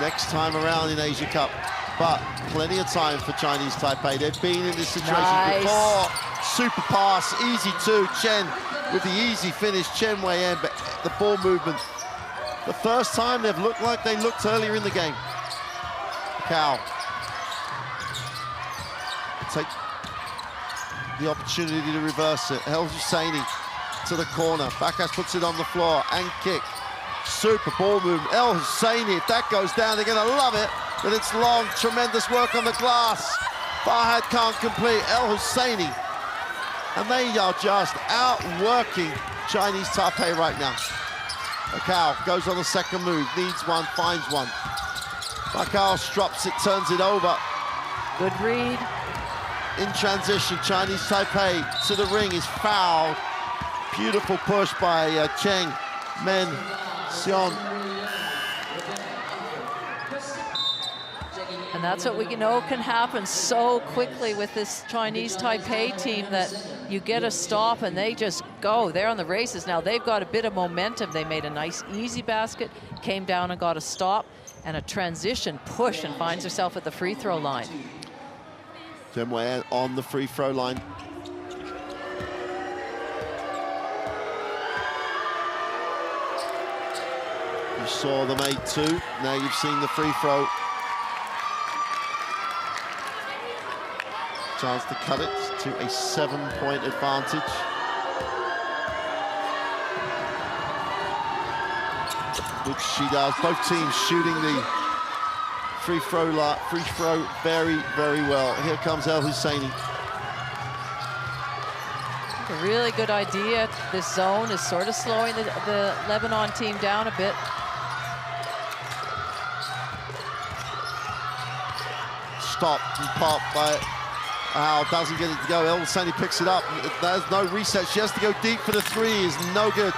next time around in Asia Cup. But plenty of time for Chinese Taipei. They've been in this situation before. Super pass, easy two. Chen with the easy finish. Chen Wei En, but the ball movement. The first time they've looked like they looked earlier in the game. Cow. Take the opportunity to reverse it. El Husseini to the corner. Bakas puts it on the floor and kick. Super ball movement. El Husseini, if that goes down, they're going to love it. But it's long, tremendous work on the glass. Farhad can't complete. El Husseini. And they are just outworking Chinese Taipei right now. Bakao goes on the second move, needs one, finds one. Bakao drops it, turns it over. Good read. In transition, Chinese Taipei to the ring is fouled. Beautiful push by Cheng Men Xion. And that's what we know can happen so quickly with this Chinese Taipei team, that you get a stop and they just go. They're on the races now. They've got a bit of momentum. They made a nice, easy basket, came down and got a stop, and a transition push, and finds herself at the free throw line. Chen Wei En on the free throw line. saw the made two. Now you've seen the free throw. Chance to cut it to a 7-point advantage. Which she does. Both teams shooting the free throw very, very well. Here comes El Husseini. A really good idea. This zone is sort of slowing the Lebanon team down a bit. Stop and pop by Al, doesn't get it to go. El Husseini picks it up. There's no reset. She has to go deep for the three. Is no good.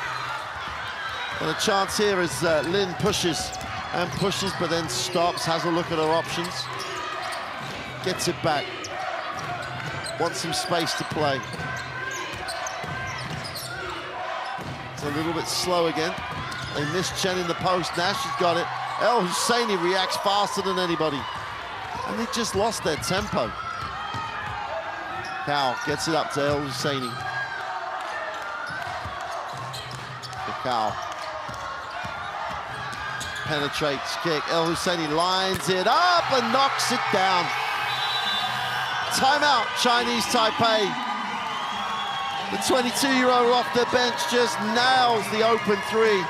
And a chance here as Lynn pushes and pushes, but then stops, has a look at her options. Gets it back. Wants some space to play. It's a little bit slow again. They missed Chen in the post. Now she's got it. El Husseini reacts faster than anybody. And they just lost their tempo. Cal gets it up to El Husseini. Cal penetrates, kick. El Husseini lines it up and knocks it down. Timeout, Chinese Taipei. The 22-year-old off the bench just nails the open three.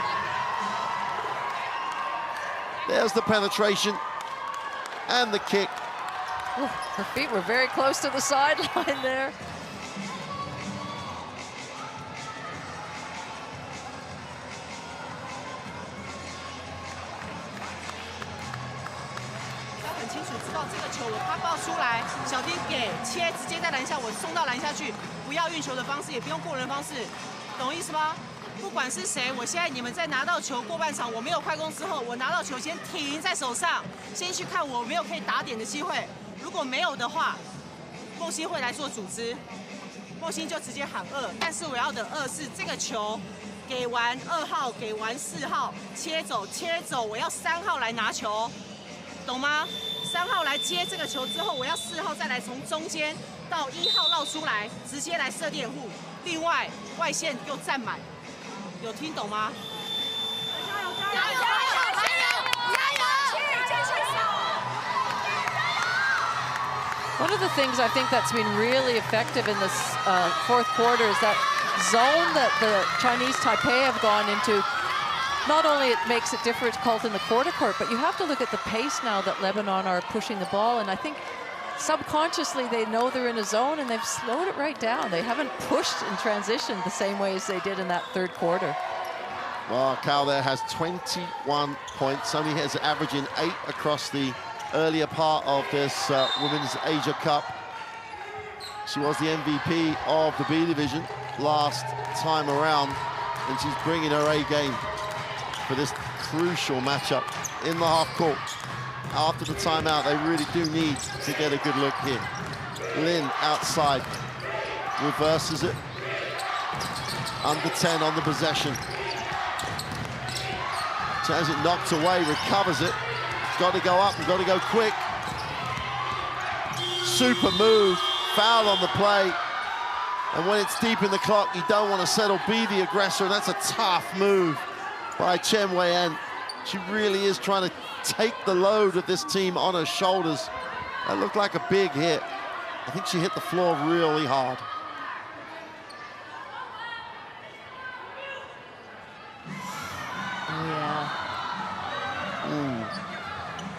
There's the penetration and the kick. Ooh, her feet were very close to the sideline there.小丁给切，直接在篮下，我送到篮下去，不要运球的方式，也不用过人的方式，懂我意思吗？不管是谁，我现在你们在拿到球过半场，我没有快攻之后，我拿到球先停在手上，先去看我没有可以打点的机会。如果没有的话，梦欣会来做组织，梦欣就直接喊2，但是我要的2是这个球给完2号，给完4号，切走，我要3号来拿球，懂吗？3号来接这个球之后，我要4号再来从中间到1号绕出来，直接来设垫护。另外外线又站满，有听懂吗？加油！加油！加油！加油！加油！ One of the things I think that's been really effective in this fourth quarter is that zone that the Chinese Taipei have gone into. Not only it makes it difficult in the quarter court, but you have to look at the pace now that Lebanon are pushing the ball. And I think subconsciously they know they're in a zone and they've slowed it right down. They haven't pushed in transition the same way as they did in that third quarter. Well, Cal there has 21 points, only has averaging 8 across the earlier part of this Women's Asia Cup. She was the MVP of the B division last time around, and she's bringing her A game for this crucial matchup in the half court. After the timeout, they really do need to get a good look here. Lin outside, reverses it. Under 10 on the possession. Has it knocked away, recovers it. Got to go up, got to go quick. Super move, foul on the play. And when it's deep in the clock, you don't want to settle, be the aggressor, and that's a tough move by Chen Wei-en. She really is trying to take the load of this team on her shoulders. That looked like a big hit. I think she hit the floor really hard. Yeah.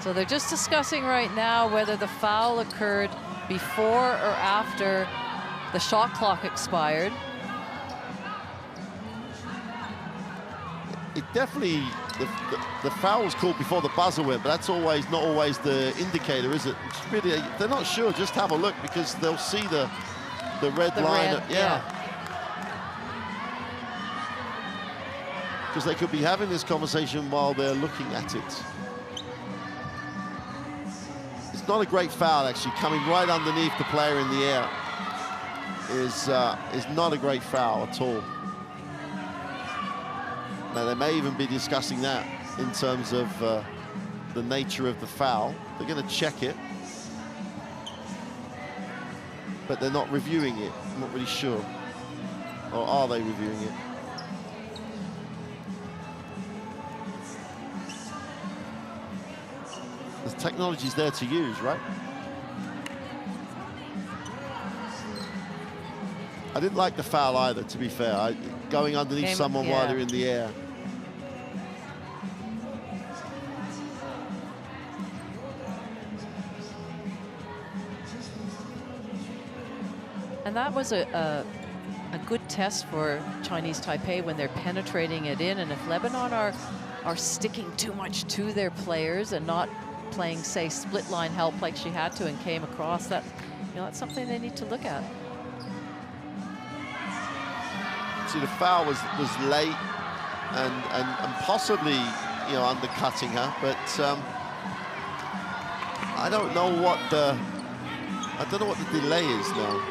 So they're just discussing right now whether the foul occurred before or after the shot clock expired. It definitely, the foul was called before the buzzer went, but that's always not always the indicator, is it? It's really, they're not sure. Just have a look because they'll see the red line. Yeah. Because they could be having this conversation while they're looking at it. It's not a great foul, actually. Coming right underneath the player in the air is not a great foul at all. Now, they may even be discussing that in terms of the nature of the foul. They're going to check it, but they're not reviewing it. I'm not really sure. Or are they reviewing it? technology's there to use, right? I didn't like the foul either, to be fair. Going underneath someone while they're in the air. And that was a good test for Chinese Taipei when they're penetrating it in. And if Lebanon are sticking too much to their players and not playing, say, split line help like she had to and came across, that, you know, that's something they need to look at. See, the foul was late and possibly, you know, undercutting her, but I don't know what the delay is now.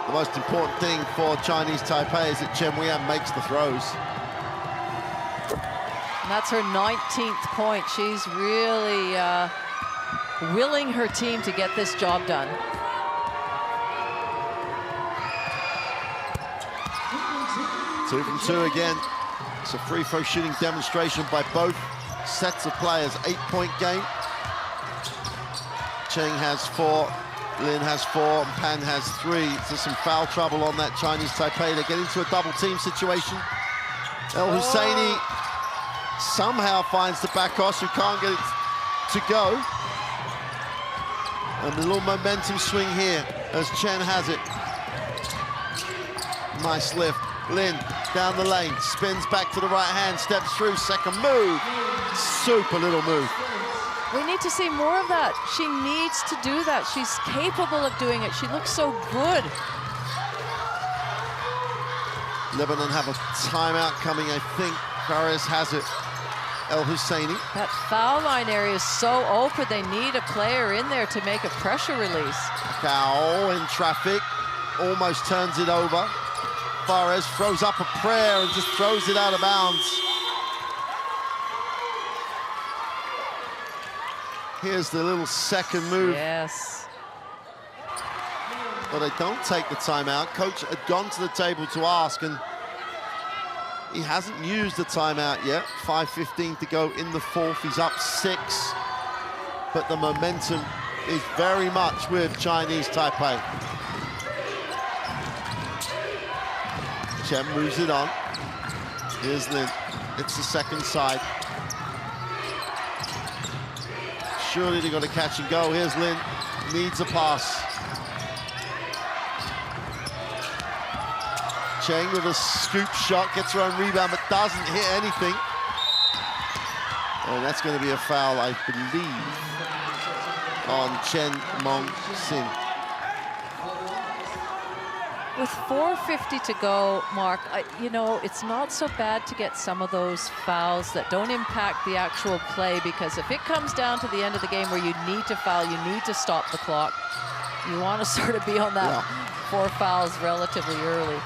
The most important thing for Chinese Taipei is that Chen Weian makes the throws. And that's her 19th point. She's really willing her team to get this job done. Two from two again. It's a free throw shooting demonstration by both sets of players. 8-point game. Cheng has 4, Lin has 4, and Pan has 3. There's some foul trouble on that Chinese Taipei. They get into a double team situation. El Husseini somehow finds the backos, who can't get it to go. And a little momentum swing here as Chen has it. Nice lift. Lin down the lane, spins back to the right hand, steps through, second move. Super little move. We need to see more of that. She needs to do that. She's capable of doing it. She looks so good. Lebanon have a timeout coming, I think. Fares has it. El Husseini. That foul line area is so open. They need a player in there to make a pressure release. Foul in traffic, almost turns it over. Fares throws up a prayer and just throws it out of bounds. Here's the little second move. Yes. But they don't take the timeout. Coach had gone to the table to ask, and he hasn't used the timeout yet. 5:15 to go in the fourth. He's up 6. But the momentum is very much with Chinese Taipei. Chen moves it on. Here's Lin. It's the second side. Surely they've got to catch and go. Here's Lin. Needs a pass. Cheng with a scoop shot, gets her own rebound, but doesn't hit anything. And that's going to be a foul, I believe, on Chen Mong-sin. With 4:50 to go, Mark, you know, it's not so bad to get some of those fouls that don't impact the actual play, because if it comes down to the end of the game where you need to foul, you need to stop the clock, you want to sort of be on that 4 fouls relatively early.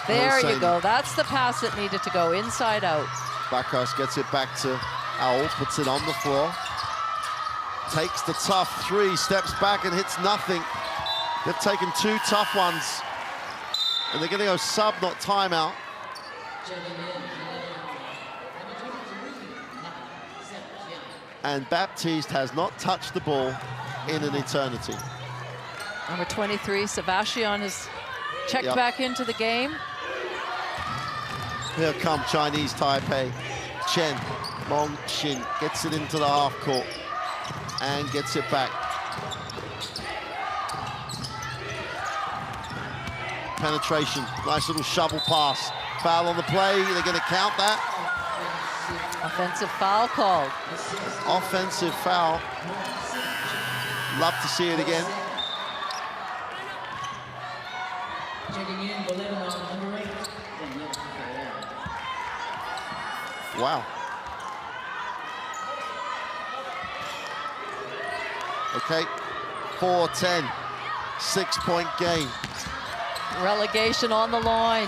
There you go. That's the pass that needed to go inside out. Backhouse gets it back to Owl, puts it on the floor. Takes the tough 3, steps back and hits nothing. They've taken 2 tough ones. And they're going to go sub, not timeout. And Baptiste has not touched the ball in an eternity. Number 23, Sebastian, has checked back into the game. Here come Chinese Taipei. Chen Mong-sin gets it into the half court and gets it back. Penetration, nice little shovel pass. Foul on the play, they're going to count that. Offensive foul called. Offensive foul. Love to see it again. Wow. Okay, 4-10, 6-point game. Relegation on the line.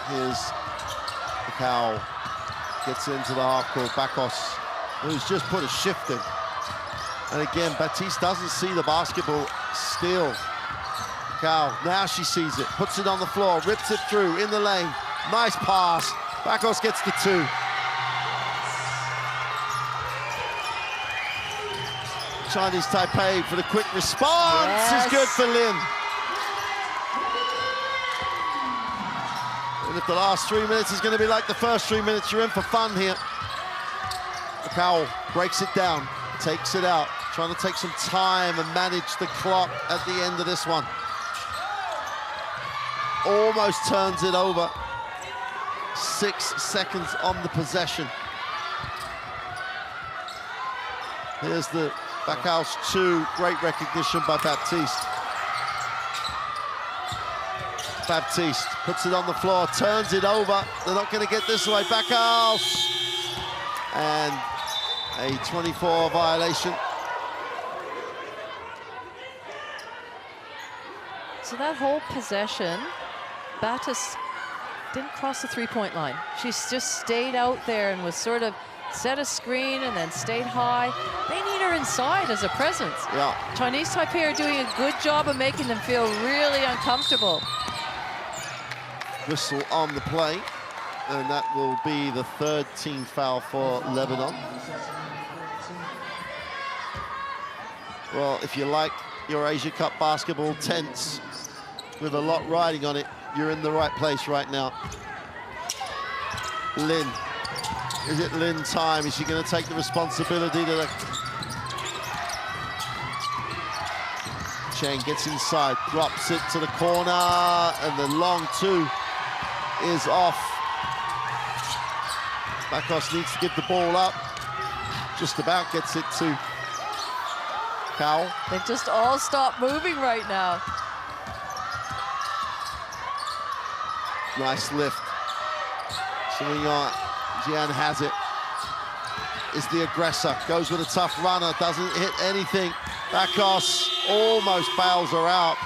Here's Powell. Gets into the half court. Backos, who's just put a shift in. And again, Baptiste doesn't see the basketball Steal. Cal, now she sees it, puts it on the floor, rips it through, in the lane. Nice pass. Bakos gets the 2. Chinese Taipei for the quick response. Yes. Is good for Lin. And if the last 3 minutes is going to be like the first 3 minutes, you're in for fun here. Cal breaks it down, takes it out, trying to take some time and manage the clock at the end of this one. Almost turns it over. 6 seconds on the possession. Here's the Backhouse 2, great recognition by Baptiste. Baptiste puts it on the floor, turns it over. They're not going to get this away. Backhouse! And a 24 violation. So that whole possession, Baptiste didn't cross the three-point line. She's just stayed out there and was sort of set a screen and then stayed high. They need her inside as a presence. Yeah. Chinese Taipei are doing a good job of making them feel really uncomfortable. Whistle on the play, and that will be the 3rd team foul for Lebanon. Well, if you like your Asia Cup basketball tense with a lot riding on it, you're in the right place right now. Lin. Is it Lin time? Is she going to take the responsibility to the... Cheng gets inside, drops it to the corner, and the long 2 is off. Bakos needs to give the ball up. Just about gets it to Cal. They've just all stopped moving right now. Nice lift. Swing on. Jian has it. Is the aggressor. Goes with a tough runner. Doesn't hit anything. Bakos almost bails her out.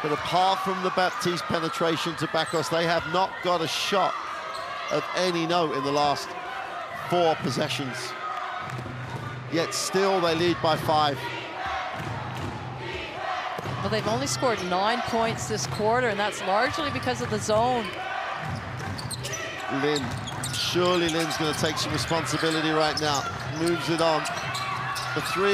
But apart from the Baptiste penetration to Bakos, they have not got a shot of any note in the last 4 possessions. Yet still they lead by 5. Well, they've only scored 9 points this quarter, and that's largely because of the zone. Lin, surely Lin's going to take some responsibility right now. Moves it on. The 3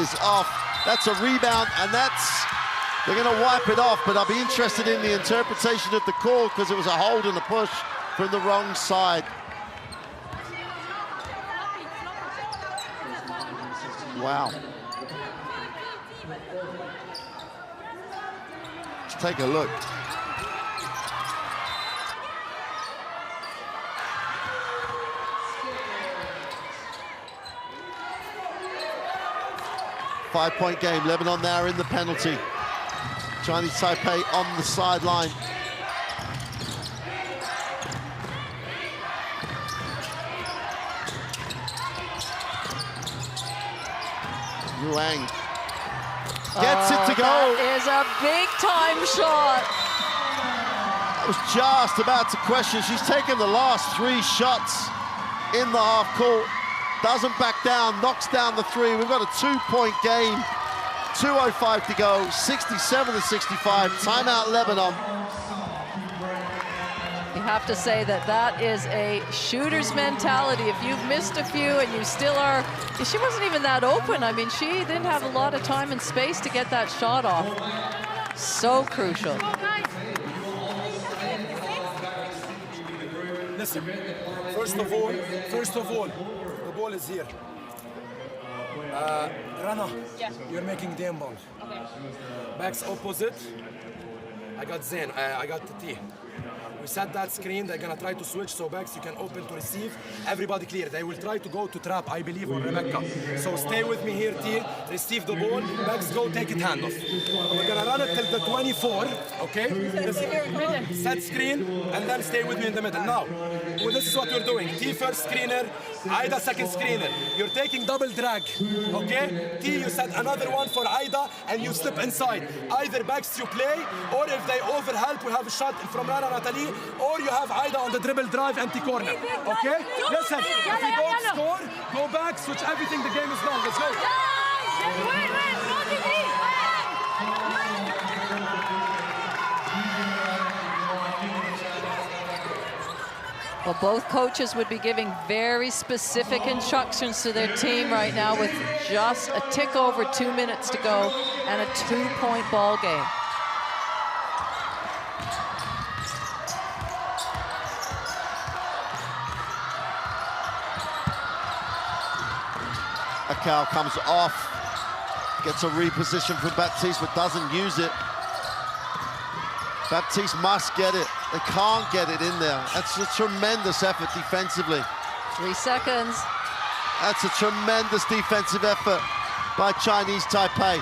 is off. That's a rebound, and they're going to wipe it off, but I'll be interested in the interpretation of the call because it was a hold and a push from the wrong side. Wow. Let's take a look. Five-point game. Lebanon now in the penalty. Chinese Taipei on the sideline. Yuang gets it to go. That is a big-time shot. I was just about to question. She's taken the last 3 shots in the half court. Doesn't back down, knocks down the 3. We've got a 2-point game. 2:05 to go, 67-65. Timeout Lebanon. You have to say that is a shooter's mentality. If you've missed a few and you still are, she wasn't even that open. I mean, she didn't have a lot of time and space to get that shot off. So crucial. Listen, first of all, the ball is here. Rana, you're making the ball. Okay. Backs opposite. I got Zen, I got T. We set that screen, they're gonna try to switch, so backs you can open to receive. Everybody clear. They will try to go to trap, I believe, on Rebecca. So stay with me here, T. Receive the ball, backs go, take it handoff. We're gonna run it till the 24, okay? Set screen, and then stay with me in the middle. Now, well, this is what we're doing. T first screener, Aida second screener. You're taking double drag, okay? T, you set another one for Aida, and you slip inside. Either backs you play, or if they overhelp, we have a shot from Rana Nathalie. or you have Aida on the dribble drive empty corner. Okay? Listen, if you don't score, go back, switch everything, the game is long. Let's go. Well, both coaches would be giving very specific instructions to their team right now with just a tick over 2 minutes to go and a 2-point ball game. Akal comes off, gets a reposition from Baptiste, but doesn't use it. Baptiste must get it. They can't get it in there. That's a tremendous effort defensively. 3 seconds. That's a tremendous defensive effort by Chinese Taipei.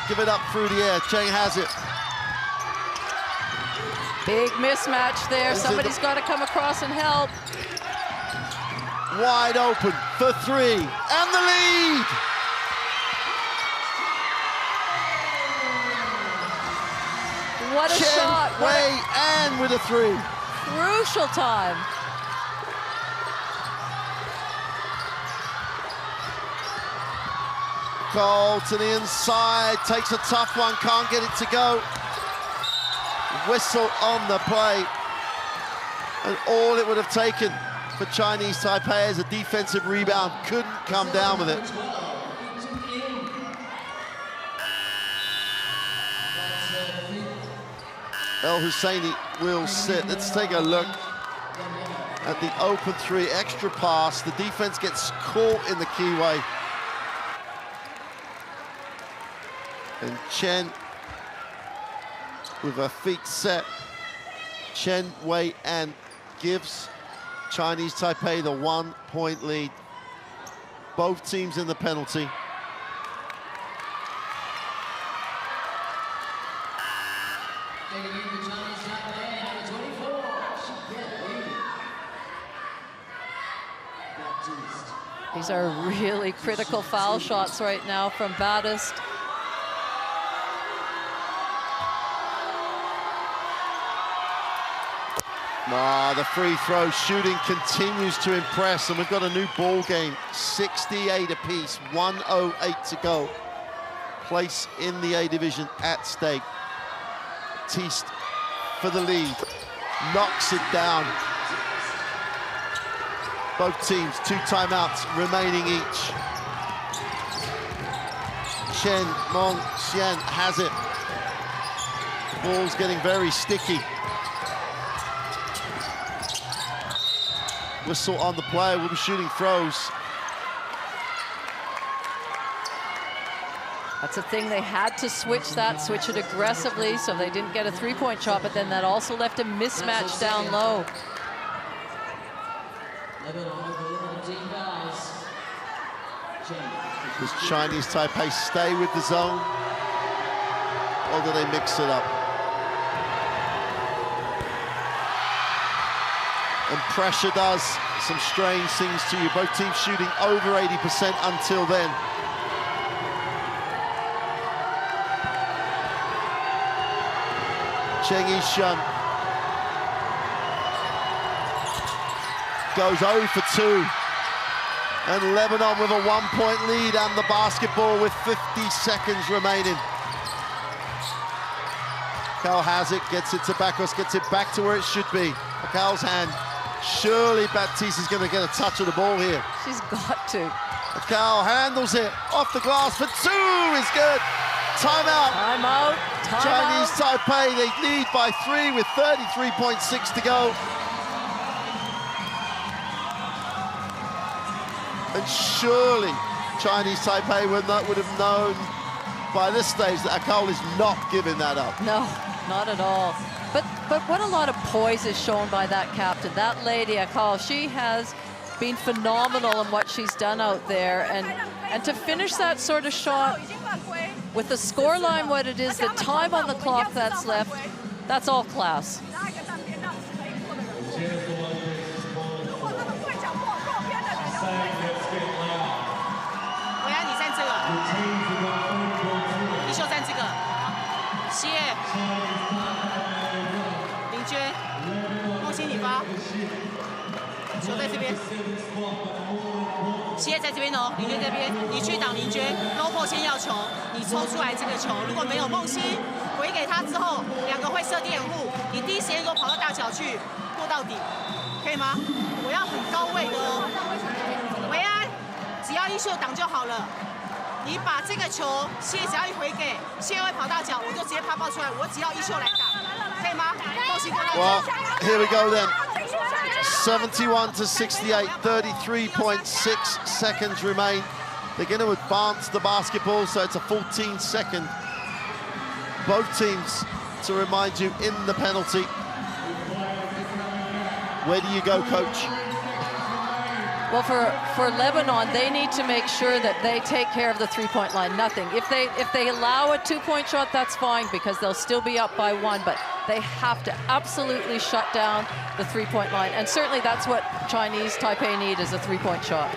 Give it up through the air. Cheng has it. Big mismatch there. Somebody's got to come across and help. Wide open for 3, and the lead! What a shot. Wei An with a 3. Crucial time. Cole to the inside, takes a tough one, can't get it to go. Whistle on the play. And all it would have taken for Chinese Taipei as a defensive rebound, couldn't come down with it. El Husseini will sit. Let's take a look at the open 3, extra pass. The defense gets caught in the keyway. And Chen with her feet set. Chen Wei An gives Chinese Taipei the 1-point lead. Both teams in the penalty. These are really critical foul shots right now from Baptiste. The free throw shooting continues to impress, and we've got a new ball game. 68 apiece, 1:08 to go. Place in the A division at stake. Baptiste for the lead, knocks it down. Both teams, 2 timeouts remaining each. Chen Mong Xian has it. Ball's getting very sticky. Whistle on the play, will be shooting throws. That's the thing, they had to switch it aggressively so they didn't get a 3-point shot, but then that also left a mismatch down low. Does Chinese Taipei stay with the zone, or do they mix it up? And pressure does some strange things to you. Both teams shooting over 80% until then. Cheng Yishan goes 0 for 2. And Lebanon with a 1-point lead and the basketball with 50 seconds remaining. Akal has it, gets it to Bakos, gets it back to where it should be. Akal's hand. Surely Baptiste is going to get a touch of the ball here. She's got to. Akal handles it off the glass for 2 is good. Timeout. Timeout. Chinese Taipei, they lead by 3 with 33.6 to go. And surely Chinese Taipei would have known by this stage that Akal is not giving that up. No, not at all. But what a lot of poise is shown by that captain, that lady Akal. She has been phenomenal in what she's done out there, and to finish that sort of shot with the scoreline what it is, the time on the clock that's left, that's all class. 球在这边，鞋在这边哦，林娟这边，你去挡林娟 ，no ball 先要球，你抽出来这个球，如果没有梦溪回给他之后，两个会设定掩护，你第一时间给我跑到大脚去过到底，可以吗？我要很高位的哦，维安，只要一秀挡就好了。你把这个球，谢只要一回给，谢会跑大脚，我就直接啪爆出来，我只要一秀来打，可以吗？梦溪过到底。Well, here we go then. 71 to 68, 33.6 seconds remain. They're going to advance the basketball, so it's a 14-second. Both teams, to remind you, in the penalty. Where do you go, coach? Well, for Lebanon, they need to make sure that they take care of the three-point line. Nothing. If they allow a two-point shot, that's fine because they'll still be up by one. But they have to absolutely shut down the three-point line, and certainly that's what Chinese Taipei need is a three-point shot.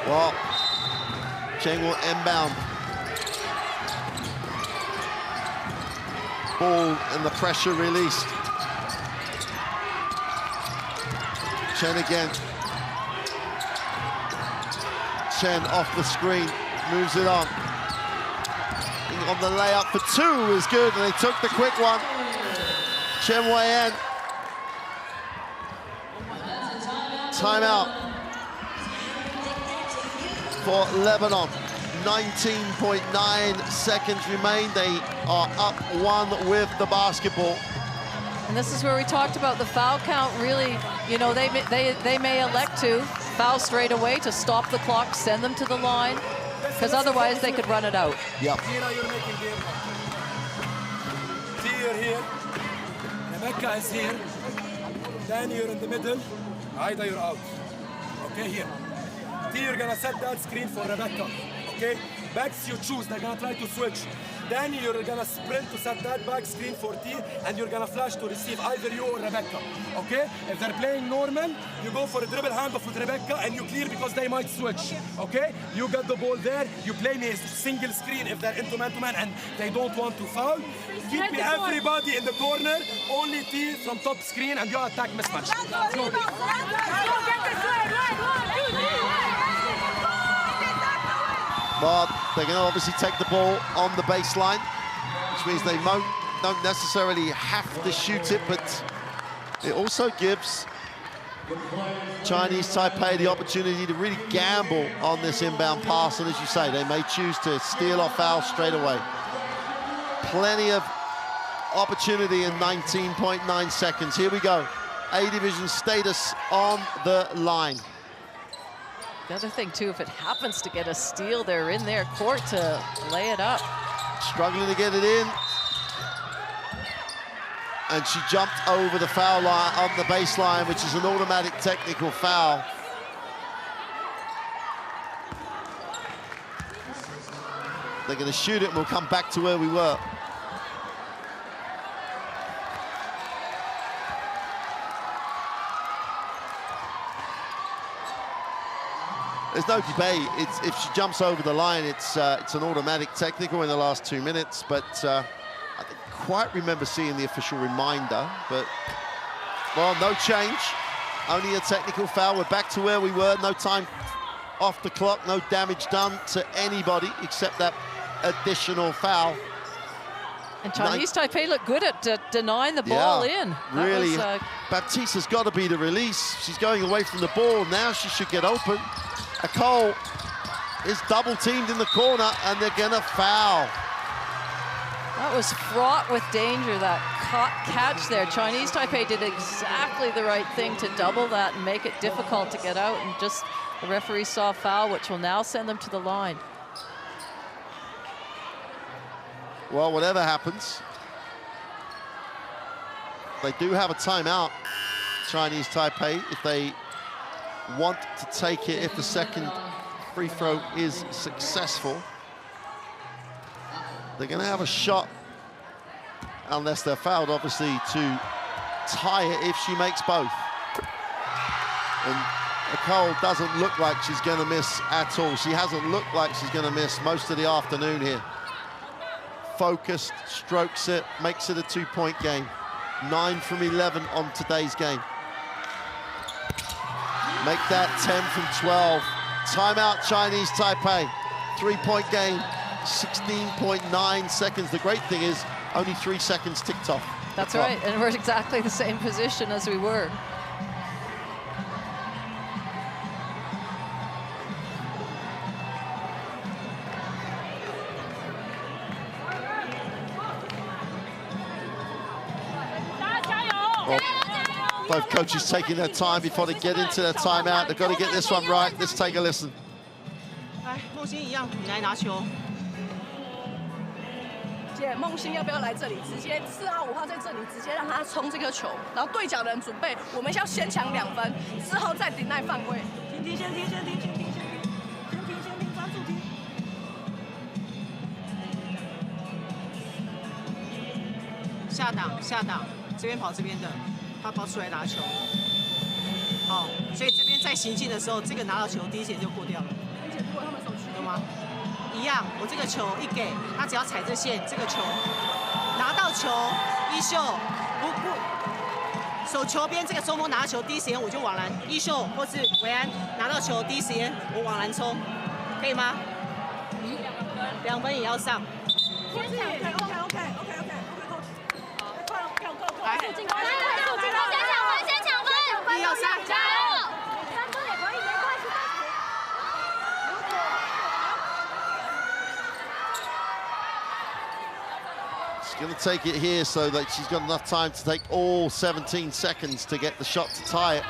Well, Cheng will inbound. Ball and the pressure released. Chen again. Chen off the screen, moves it on. On the layup for two is good, and they took the quick one. Chen Wei-en. Timeout for Lebanon. 19.9 seconds remain. They are up one with the basketball. And this is where we talked about the foul count. Really, you know, they may elect to foul straight away to stop the clock, send them to the line, because otherwise they could run it out. Yep. Tia here, Rebecca is here, then you're in the middle, Aida, you're out. Okay, here. Tia, you're gonna set that screen for Rebecca. Okay, backs you choose, they're gonna try to switch. Then you're gonna sprint to set that back screen for T, and you're gonna flash to receive either you or Rebecca. Okay? If they're playing normal, you go for a dribble handoff with Rebecca and you clear because they might switch. Okay? You get the ball there, you play me a single screen if they're into man-to-man and they don't want to foul. Keep me everybody in the corner, only T from top screen, and you attack mismatch. But they're going to obviously take the ball on the baseline, which means they don't necessarily have to shoot it, but it also gives Chinese Taipei the opportunity to really gamble on this inbound pass, and as you say, they may choose to steal or foul straight away. Plenty of opportunity in 19.9 seconds. Here we go. A-Division status on the line. The other thing, too, if it happens to get a steal, they're in their court to lay it up. Struggling to get it in. And she jumped over the foul line on the baseline, which is an automatic technical foul. They're going to shoot it, and we'll come back to where we were. There's no debate. If she jumps over the line, it's an automatic technical in the last 2 minutes. But I don't quite remember seeing the official reminder. But, well, no change. Only a technical foul. We're back to where we were. No time off the clock. No damage done to anybody except that additional foul. And Chinese Taipei look good at denying the ball in. That really. Was, Baptista's got to be the release. She's going away from the ball. Now she should get open. Cole is double teamed in the corner, and they're gonna foul. That was fraught with danger, that catch there. Chinese Taipei did exactly the right thing to double that and make it difficult to get out, and just the referee saw a foul, which will now send them to the line. Well, whatever happens, they do have a timeout, Chinese Taipei, if they want to take it if the second free throw is successful. They're going to have a shot, unless they're fouled, obviously, to tie it if she makes both. And Nicole doesn't look like she's going to miss at all. She hasn't looked like she's going to miss most of the afternoon here. Focused, strokes it, makes it a 2-point game. 9 from 11 on today's game. Make that 10 from 12. Timeout, Chinese Taipei. 3-point game, 16.9 seconds. The great thing is only 3 seconds ticked off. That's right, and we're exactly the same position as we were. Well, both coaches taking their time before they get into their timeout. They've got to get this one right. Let's take a listen. 来，梦欣一样，你来拿球。姐，梦欣要不要来这里？直接4号、5号在这里，直接让他冲这个球，然后对角的人准备，我们要先抢2分，之后再顶耐犯规。停，先停，专注停。下档，这边跑这边的，他跑出来拿球。好，所以这边在行进的时候，这个拿到球第一时间就过掉了。懂吗？一样，我这个球一给他，只要踩这线，这个球拿到球，衣袖不手球边这个中锋拿到球，第一时间我就往篮，衣袖或是维安拿到球，第一时间我往篮冲，可以吗？2分也要上。OK， 来，先抢分，要上，加油！ 3分也可以，没关系。 She's going to take it here so that she's got enough time to take all 17 seconds to get the shot to tie it.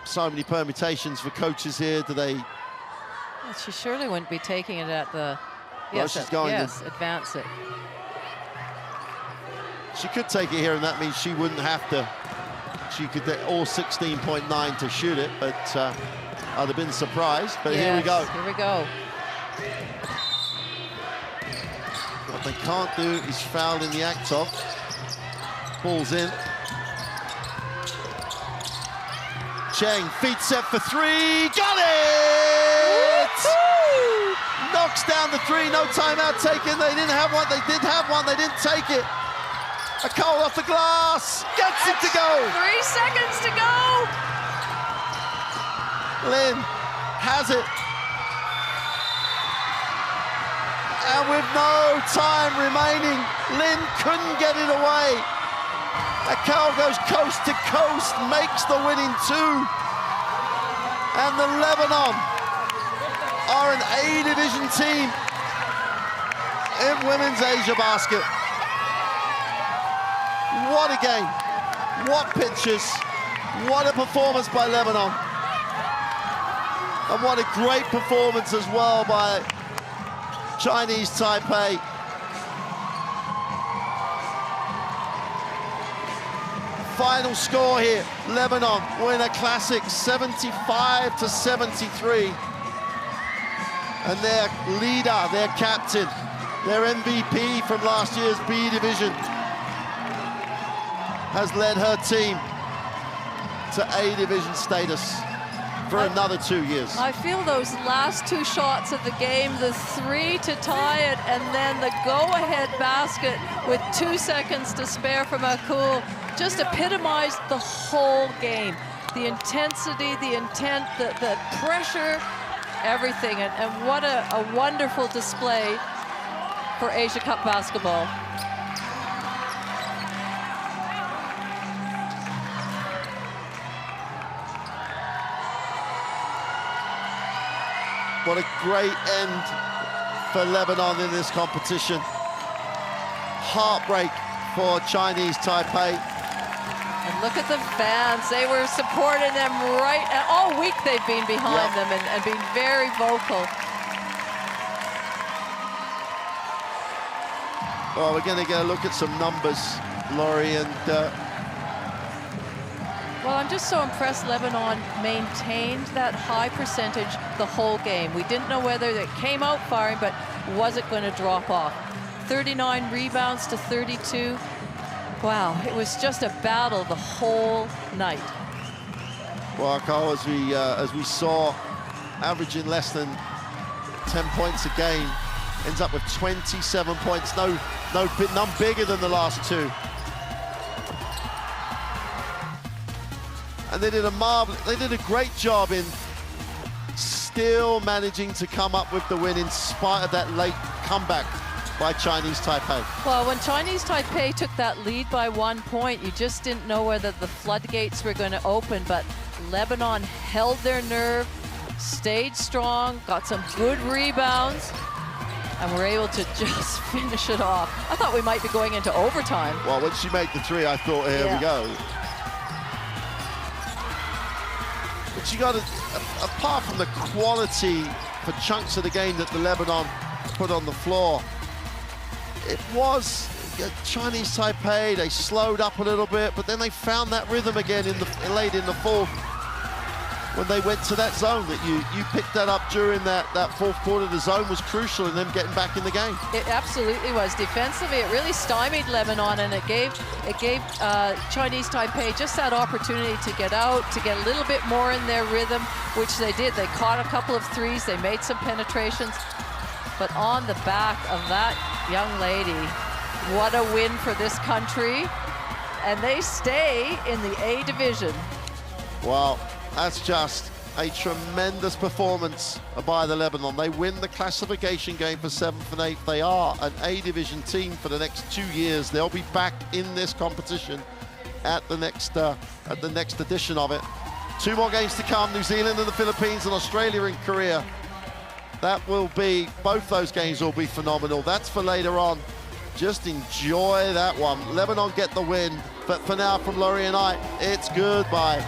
So many permutations for coaches here. Do they? Well, she surely wouldn't be taking it at the. Well, Yes, she's going yes, advance it. She could take it here, and that means she wouldn't have to. She could get all 16.9 to shoot it, but I'd have been surprised. But yes, here we go. Here we go. What they can't do is foul in the act of. Ball's in. Cheng, feet set for 3, got it! Knocks down the 3, no timeout taken. They didn't have one, they did have one, they didn't take it. A goal off the glass, gets it to go. 3 seconds to go. Lin has it. And with no time remaining, Lin couldn't get it away. Akal goes coast to coast, makes the winning 2. And the Lebanon are an A division team in women's Asia basket. What a game, what pitches, what a performance by Lebanon. And what a great performance as well by Chinese Taipei. Final score here, Lebanon win a classic 75-73. And their leader, their captain, their MVP from last year's B division has led her team to A division status for another 2 years. I feel those last 2 shots of the game, the 3 to tie it, and then the go-ahead basket with 2 seconds to spare from Akul, just epitomized the whole game. The intensity, the intent, the pressure, everything. And what a wonderful display for Asia Cup basketball. What a great end for Lebanon in this competition. Heartbreak for Chinese Taipei. And look at the fans. They were supporting them right, all week they've been behind them and been very vocal. Well, we're going to get a look at some numbers, Laurie, and well, I'm just so impressed Lebanon maintained that high percentage the whole game. We didn't know whether it came out firing, but was it going to drop off? 39 rebounds to 32. Wow, it was just a battle the whole night. Well, Carl, as we saw, averaging less than 10 points a game ends up with 27 points, none bigger than the last two. And they did a great job in still managing to come up with the win in spite of that late comeback by Chinese Taipei. Well, when Chinese Taipei took that lead by 1 point, you just didn't know whether the floodgates were going to open, but Lebanon held their nerve, stayed strong, got some good rebounds, and were able to just finish it off. I thought we might be going into overtime. Well, when she made the three, I thought, here we go. But you got to, apart from the quality for chunks of the game that the Lebanon put on the floor, it was Chinese Taipei. They slowed up a little bit, but then they found that rhythm again late in the fourth when they went to that zone that you picked that up during that fourth quarter. The zone was crucial in them getting back in the game. It absolutely was. Defensively, it really stymied Lebanon, and it gave Chinese Taipei just that opportunity to get out, to get a little bit more in their rhythm, which they did. They caught a couple of threes, they made some penetrations, but on the back of that young lady, what a win for this country, and they stay in the A division. Well, that's just a tremendous performance by the Lebanon. They win the classification game for 7th and 8th. They are an A division team for the next 2 years. They'll be back in this competition at the next edition of it. 2 more games to come: New Zealand and the Philippines, and Australia and Korea. That will be, both those games will be phenomenal. That's for later on. Just enjoy that one. Lebanon get the win, but for now, from Laurie and I, it's goodbye.